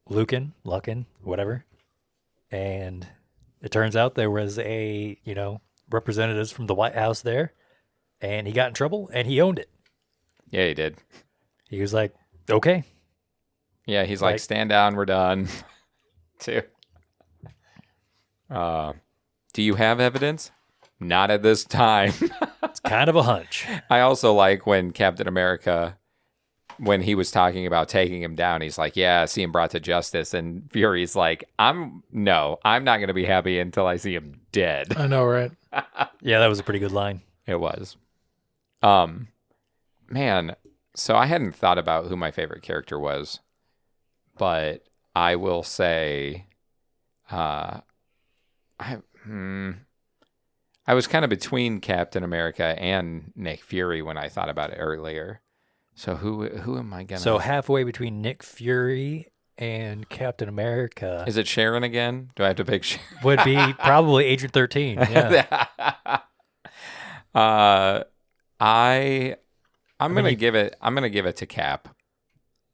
Lucan, whatever. And it turns out there was representatives from the White House there. And he got in trouble, and he owned it. Yeah, he did. He was like, okay. Yeah, he's like, stand down, we're done. Too. Do you have evidence? Not at this time. It's kind of a hunch. I also like when Captain America, when he was talking about taking him down, he's like, yeah, see him brought to justice. And Fury's like, I'm not going to be happy until I see him dead. I know, right? Yeah, that was a pretty good line. It was. Man, so I hadn't thought about who my favorite character was, but I will say, I was kind of between Captain America and Nick Fury when I thought about it earlier. So who am I gonna? So halfway between Nick Fury and Captain America Is it Sharon again? Do I have to pick Sharon? would be probably Agent 13. Yeah. I'm gonna give it to Cap.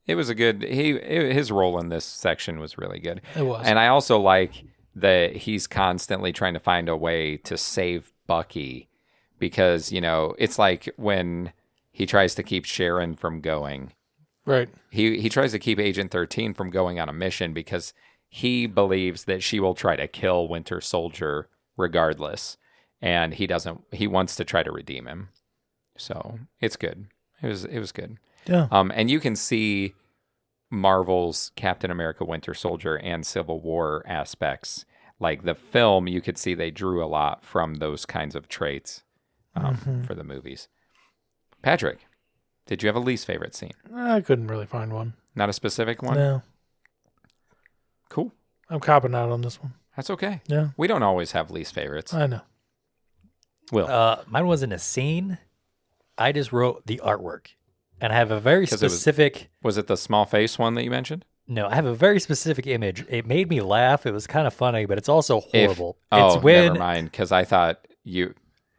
It was a good his role in this section was really good. It was. And I also like that he's constantly trying to find a way to save Bucky because, it's like when he tries to keep Sharon from going. Right. He tries to keep Agent 13 from going on a mission because he believes that she will try to kill Winter Soldier regardless. And he wants to try to redeem him. So it's good. It was good. Yeah. And you can see Marvel's Captain America Winter Soldier and Civil War aspects. Like the film, you could see they drew a lot from those kinds of traits for the movies. Patrick, did you have a least favorite scene? I couldn't really find one. Not a specific one? No. Cool. I'm copping out on this one. That's okay. Yeah. We don't always have least favorites. I know. Will. Mine wasn't a scene. I just wrote the artwork. And I have a very 'Cause it was- specific... Was it the small face one that you mentioned? No, I have a very specific image. It made me laugh. It was kind of funny, but it's also horrible. Oh, It's when... never mind. Because I thought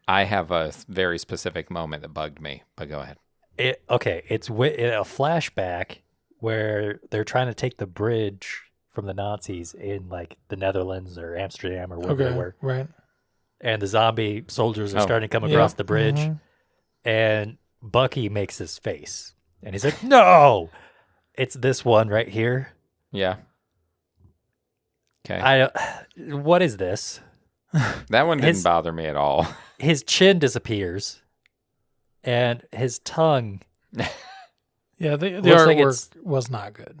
I have a very specific moment that bugged me. But go ahead. It's a flashback where they're trying to take the bridge from the Nazis in like the Netherlands or Amsterdam or wherever they were. Right. And the zombie soldiers are Oh. starting to come Yeah. across the bridge. Mhm. And Bucky makes his face. And he's like, no! It's this one right here. Yeah. Okay. What is this? That one didn't his- bother me at all. His chin disappears. And his tongue... Yeah, the Looks like artwork was not good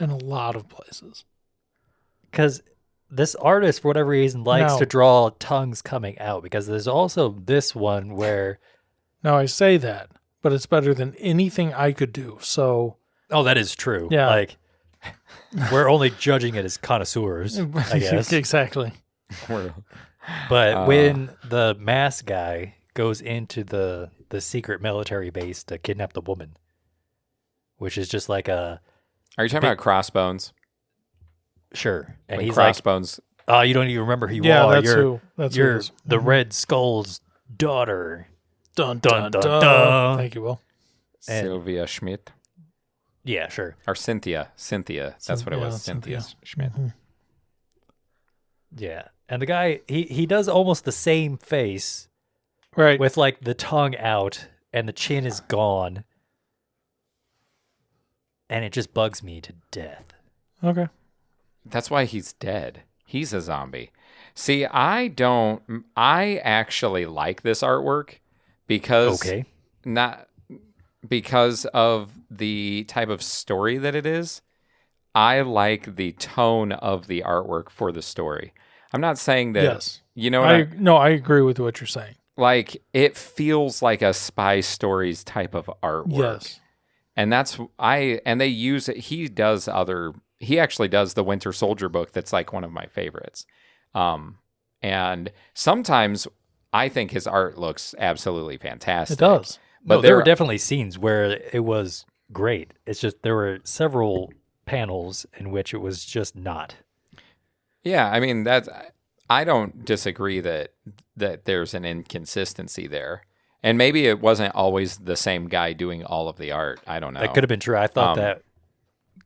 in a lot of places. Because this artist, for whatever reason, likes No. to draw tongues coming out. Because there's also this one where... Now, I say that, but it's better than anything I could do. So, Oh, that is true. Yeah. Like, we're only judging it as connoisseurs, I guess. Exactly. But when the mask guy goes into the secret military base to kidnap the woman, which is just like a... Are you talking about Crossbones? Sure. And When he's Crossbones. like, oh, you don't even remember who you Yeah, are. that's who. That's who it You're is. the Mhm. Red Skull's daughter. Dun, Dun, dun, dun, dun, dun. Thank you, Will. And- Sylvia Schmidt. Yeah, sure. Or Cynthia. That's what it was. Cynthia. Cynthia Schmidt. Mhm. Yeah. And the guy, he does almost the same face Right. with like the tongue out and the chin is gone. And it just bugs me to death. Okay. That's why he's dead. He's a zombie. See, I actually like this artwork because Okay. not because of the type of story that it is. I like the tone of the artwork for the story. I'm not saying that, Yes. you know, what No, I agree with what you're saying. like it feels like a spy stories type of artwork. Yes. And and they use it. He actually does the Winter Soldier book. That's like one of my favorites. And sometimes I think his art looks absolutely fantastic. It does. But there were definitely scenes where it was great. It's just there were several panels in which it was just not. Yeah, I mean I don't disagree that there's an inconsistency there. And maybe it wasn't always the same guy doing all of the art. I don't know. That could have been true. I thought that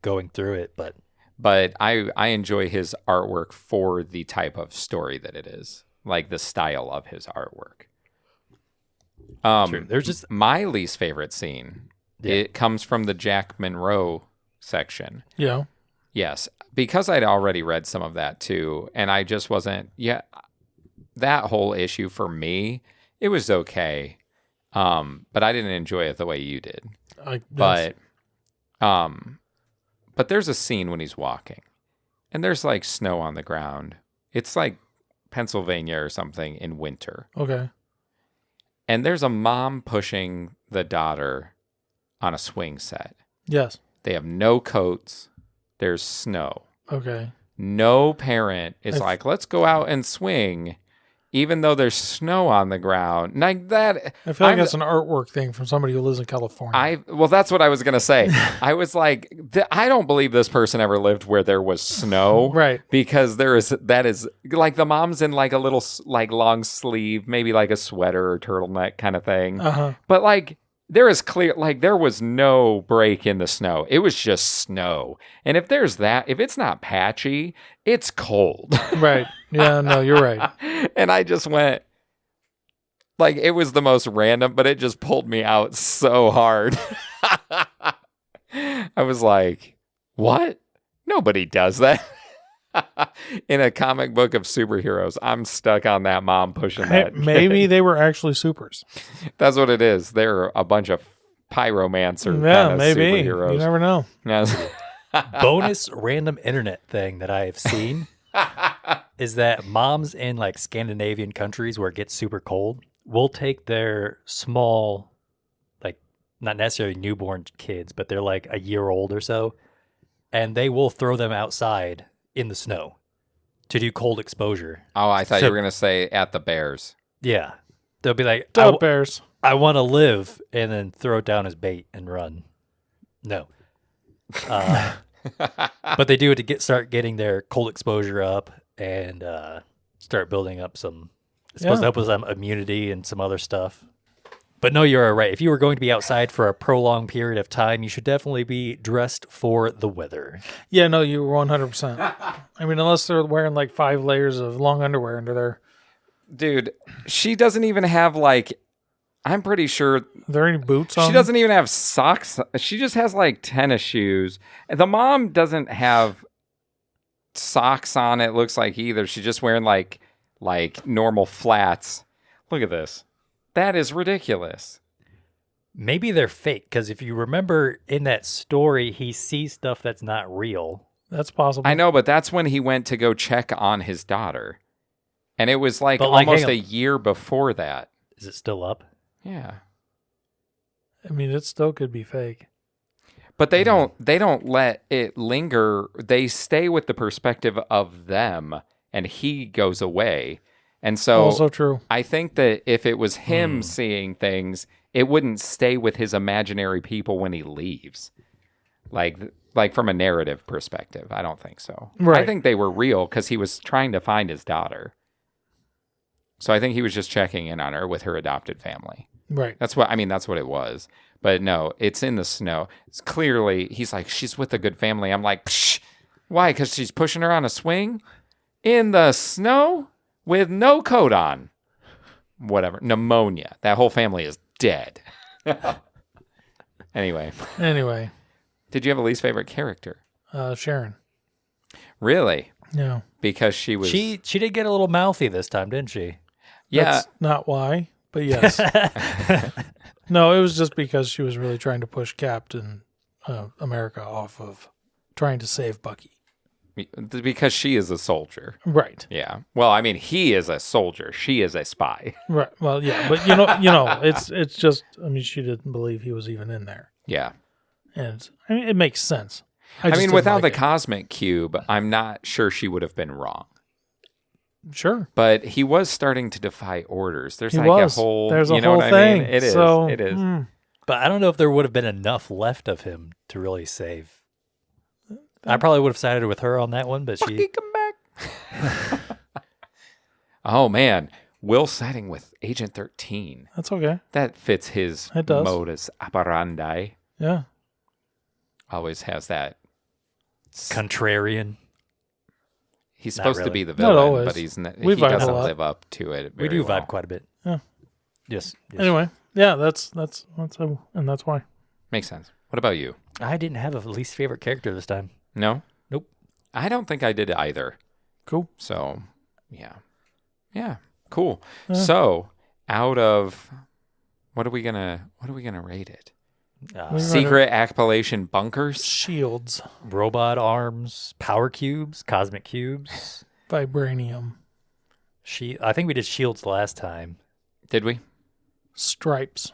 going through it, but I enjoy his artwork for the type of story that it is, like the style of his artwork. True. There's just my least favorite scene. Yeah. It comes from the Jack Monroe section. Yeah. Yes, because I'd already read some of that too, and I just wasn't. Yeah, that whole issue for me, it was okay, but I didn't enjoy it the way you did. But there's a scene when he's walking, and there's like snow on the ground. It's like Pennsylvania or something in winter. Okay. And there's a mom pushing the daughter on a swing set. Yes. They have no coats. There's snow. Okay. No parent is like, let's go out and swing, even though there's snow on the ground. Like that. I feel like that's an artwork thing from somebody who lives in California. Well, that's what I was going to say. I was like, I don't believe this person ever lived where there was snow. Right. Because that is like the mom's in like a little like long sleeve, maybe like a sweater or turtleneck kind of thing. Uh-huh. But like, there is clear, like there was no break in the snow. It was just snow. And if it's not patchy, it's cold. Right. Yeah, no, you're right. And I just went, like, it was the most random, but it just pulled me out so hard. I was like, what? Nobody does that. In a comic book of superheroes, I'm stuck on that mom pushing that. Maybe they were actually supers. That's what it is. They're a bunch of pyromancer Yeah, kind of maybe. superheroes. You never know. Yes. bonus random internet thing that I have seen is that moms in like Scandinavian countries where it gets super cold will take their small, like not necessarily newborn kids, but they're like a year old or so, and they will throw them outside in the snow to do cold exposure. Oh, I thought you were going to say at the Bears. Yeah. They'll be like, Bears. I want to live, and then throw it down as bait and run. No. But they do it to start getting their cold exposure up and start building up some, it's supposed to help with some immunity and some other stuff. But no, you're right. If you were going to be outside for a prolonged period of time, you should definitely be dressed for the weather. Yeah, no, you were 100%. I mean, unless they're wearing like 5 layers of long underwear under there. Dude, she doesn't even have like, I'm pretty sure. Are there any boots on? She doesn't even have socks. She just has like tennis shoes. The mom doesn't have socks on, it looks like, either. She's just wearing like normal flats. Look at this. That is ridiculous. Maybe they're fake, because if you remember in that story, he sees stuff that's not real. That's possible. I know, but that's when he went to go check on his daughter. And it was like But, like, almost hang a on. year before that. Is it still up? Yeah. I mean, it still could be fake. But they don't let it linger. They stay with the perspective of them, and he goes away. And so Also true. I think that if it was him seeing things, it wouldn't stay with his imaginary people when he leaves. Like from a narrative perspective, I don't think so. Right. I think they were real because he was trying to find his daughter. So I think he was just checking in on her with her adopted family. Right. That's what it was. But no, it's in the snow. It's clearly, he's like, she's with a good family. I'm like, psh, why? Because she's pushing her on a swing in the snow with no coat on. Whatever. Pneumonia. That whole family is dead. Anyway. Did you have a least favorite character? Sharon. Really? Yeah. Because she was... She did get a little mouthy this time, didn't she? Yeah. That's not why. But yes. No, it was just because she was really trying to push Captain America off of trying to save Bucky. Because she is a soldier. Right. Yeah. Well, I mean, he is a soldier. She is a spy. Right. Well, yeah, but it's just. I mean, she didn't believe he was even in there, Yeah. and I mean, it makes sense. I just mean, didn't without like the it. cosmic cube, I'm not sure she would have been wrong. Sure, But he was starting to defy orders. There's he like was. a whole, There's a you know whole what thing. I mean? It is. So, It is. But I don't know if there would have been enough left of him to really save. I probably would have sided with her on that one, but Bucky, she. come back. Oh, man. Will siding with Agent 13. That's okay. That fits his It does. modus operandi. Yeah. Always has that. Contrarian. He's Not supposed to really. be the Not villain, always. but he's not, We he vibe a doesn't lot. live up to it. We very do well. vibe quite a bit. Yeah. Yes. Anyway, yeah, that's and that's why. Makes sense. What about you? I didn't have a least favorite character this time. No? Nope. I don't think I did either. Cool. So, yeah. Yeah. Cool. Yeah. So, out of what are we gonna rate it? We Secret Appalachian bunkers? Shields, Robot arms, power cubes, cosmic cubes. vibranium, I think we did shields last time. Did we? stripes,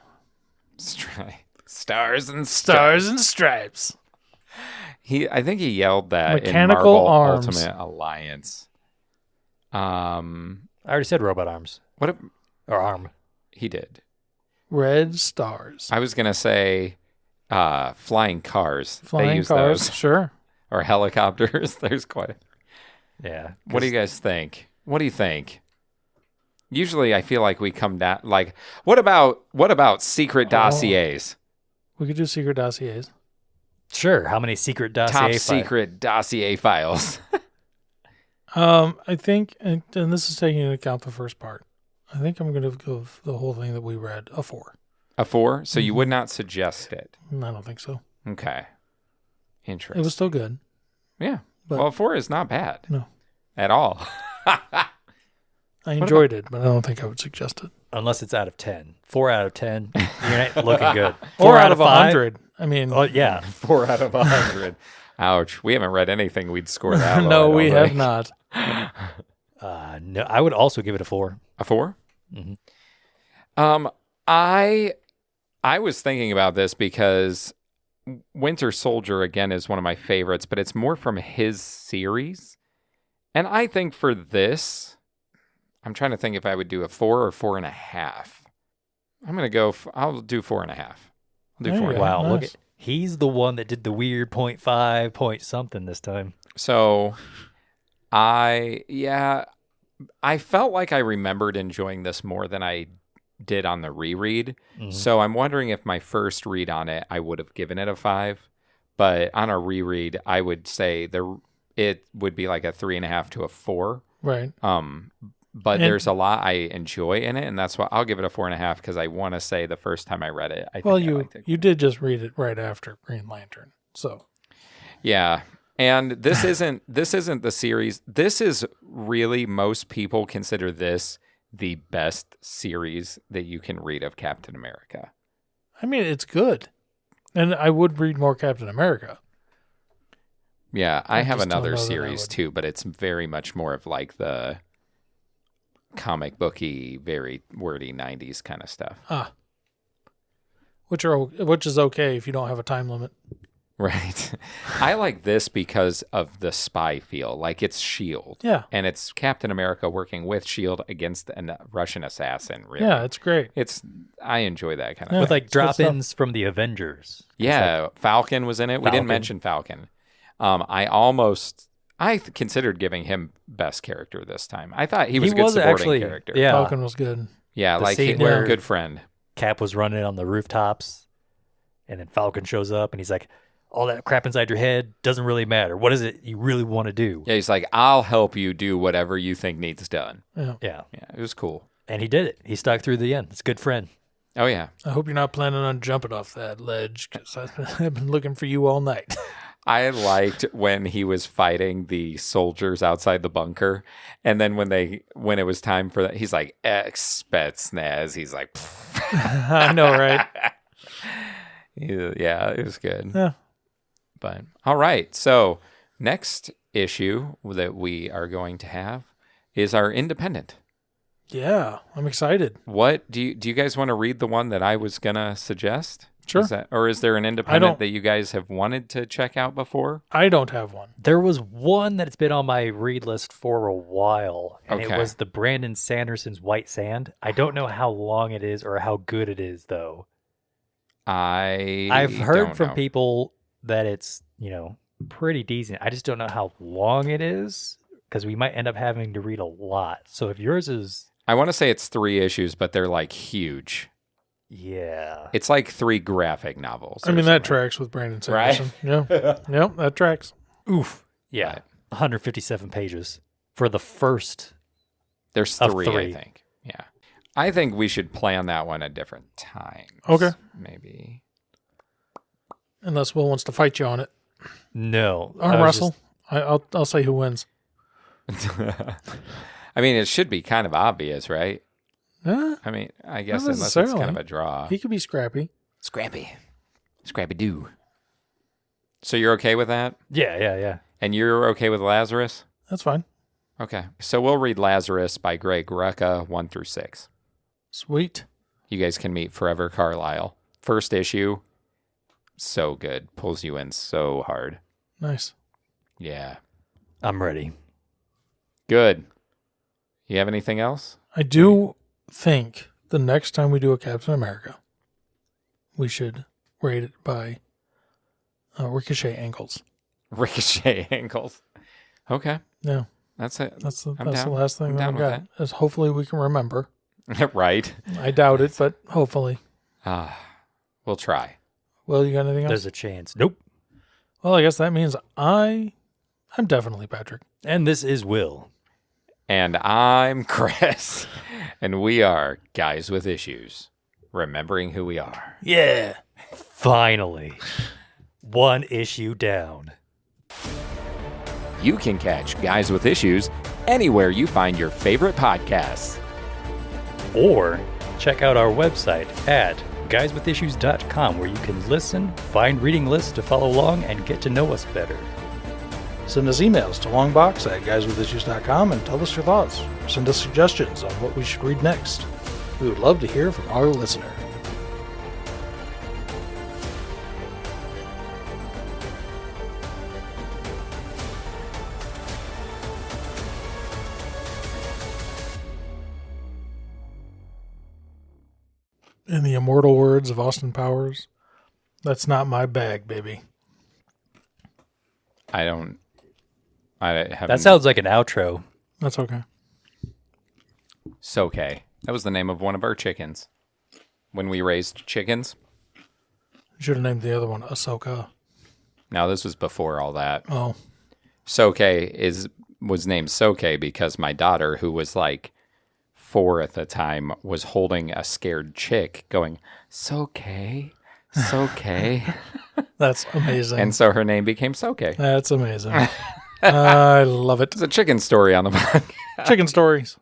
Stars and stars and stripes. I think he yelled that Mechanical in Marvel arms. Ultimate Alliance. I already said robot arms What or arm. he did. Red stars, I was gonna say flying cars. They flying use cars. those. Sure. Or helicopters. There's quite a... Yeah. What do you guys think? What do you think? Usually I feel like we come down like what about secret dossiers? We could do secret dossiers. Sure. How many secret dossier Top fi- secret dossier files. I think, and this is taking into account the first part. I think I'm going to give the whole thing that we read a 4. A 4? So you Mm-hmm. would not suggest it. I don't think so. Okay. Interesting. It was still good. Yeah. but- Well, 4 is not bad. No. At all. I enjoyed it, but I don't think I would suggest it. Unless it's out of 10. 4 out of 10. You're not looking good. Or 4 out of 5? 100. I mean, Oh, yeah. 4 out of 100. Ouch. We haven't read anything we'd score that low. no, I we don't have think. not. No, I would also give it a 4. A 4? Mhm. I was thinking about this because Winter Soldier again is one of my favorites, but it's more from his series. And I think for this, I'm trying to think if I would do a 4 or 4.5. I'm gonna go. I'll do 4.5. I'll do There you 4. go. Wow, look Nice. at he's the one that did the weird 0.5 point something this time. So, I felt like I remembered enjoying this more than I did on the reread. Mhm. So I'm wondering if my first read on it, I would have given it a 5, but on a reread, I would say it would be like a 3.5 to a 4. Right. But And- there's a lot I enjoy in it, and that's why I'll give it a 4.5 because I want to say the first time I read it, I think Well, I liked it. you did just read it right after Green Lantern. So, Yeah. And this isn't the series. This is really, most people consider this the best series that you can read of Captain America. I mean, it's good. And I would read more Captain America. Yeah, I have just don't another know that I series would. too, but it's very much more of like the comic booky, very wordy 90s kind of stuff. Which is okay if you don't have a time limit. Right. I like this because of the spy feel. Like it's S.H.I.E.L.D. Yeah. And it's Captain America working with S.H.I.E.L.D. against a Russian assassin, really. Yeah, it's great. I enjoy that kind of Yeah. With like it's good stuff. drop-ins from the Avengers. Yeah, Falcon was in it. We didn't Falcon. mention Falcon. I considered giving him best character this time. I thought he was a good supporting actually, character. Yeah. Falcon was good. Yeah, The like scene where- good friend. Cap was running on the rooftops, and then Falcon shows up, and he's like, all that crap inside your head doesn't really matter. What is it you really want to do? Yeah, he's like, I'll help you do whatever you think needs done. Yeah. Yeah. Yeah, it was cool. And he did it. He stuck through the end. It's a good friend. Oh, yeah. I hope you're not planning on jumping off that ledge because I've been looking for you all night. I liked when he was fighting the soldiers outside the bunker, and then when it was time for that, he's like Spetsnaz. He's like, I know, right? yeah, it was good. Yeah. But all right, so next issue that we are going to have is our independent. Yeah, I'm excited. What do you guys want to read the one that I was gonna suggest? Sure. Or is there an independent that you guys have wanted to check out before? I don't have one. There was one that's been on my read list for a while, and Okay. it was the Brandon Sanderson's White Sand. I don't know how long it is or how good it is, though. I've heard don't from know. people that it's, pretty decent. I just don't know how long it is, because we might end up having to read a lot. So if yours is... I want to say it's 3 issues, but they're like huge. Yeah. It's like 3 graphic novels. I mean, that tracks with Brandon Sanderson. Right? Yeah. Yep, that tracks. Oof. Yeah. Right. 157 pages for the first. There's Of 3, three. I think. Yeah. I think we should plan that one at different times. Okay. Maybe. Unless Will wants to fight you on it. No. Arm wrestle. I'll say who wins. I mean, it should be kind of obvious, right? Eh, I mean, I guess Not unless it's kind of necessarily. a draw. he could be scrappy. Scrappy-doo. So you're okay with that? Yeah. And you're okay with Lazarus? That's fine. Okay. So we'll read Lazarus by Greg Rucka 1 through 6. Sweet. You guys can meet Forever Carlisle. First issue, so good. Pulls you in so hard. Nice. Yeah. I'm ready. Good. You have anything else? I do think the next time we do a Captain America, we should rate it by ricochet angles. Ricochet angles. Okay. Yeah, That's it. that's the down. last thing I'm that down I've with got. Is hopefully we can remember. Right. I doubt it, but hopefully. We'll try. Will, you got anything else? There's a chance. Nope. Well, I guess that means I'm definitely Patrick. And this is Will. And I'm Chris. And we are Guys with Issues. Remembering who we are. Yeah. Finally. One issue down. You can catch Guys with Issues anywhere you find your favorite podcasts. Or check out our website at guyswithissues.com, where you can listen, find reading lists to follow along, and get to know us better. Send us emails to longbox@guyswithissues.com and tell us your thoughts. Or send us suggestions on what we should read next. We would love to hear from our listener. In the immortal words of Austin Powers, that's not my bag, baby. I haven't. That sounds like an outro. That's okay. Soke. That was the name of one of our chickens. When we raised chickens. Should have named the other one Ahsoka. Now, this was before all that. Oh, Soke was named Soke because my daughter, who was like 4 at the time, was holding a scared chick going, Soke, Soke. that's amazing. And so her name became Soke. It's That's amazing. I love it. a chicken story on the podcast. Chicken stories.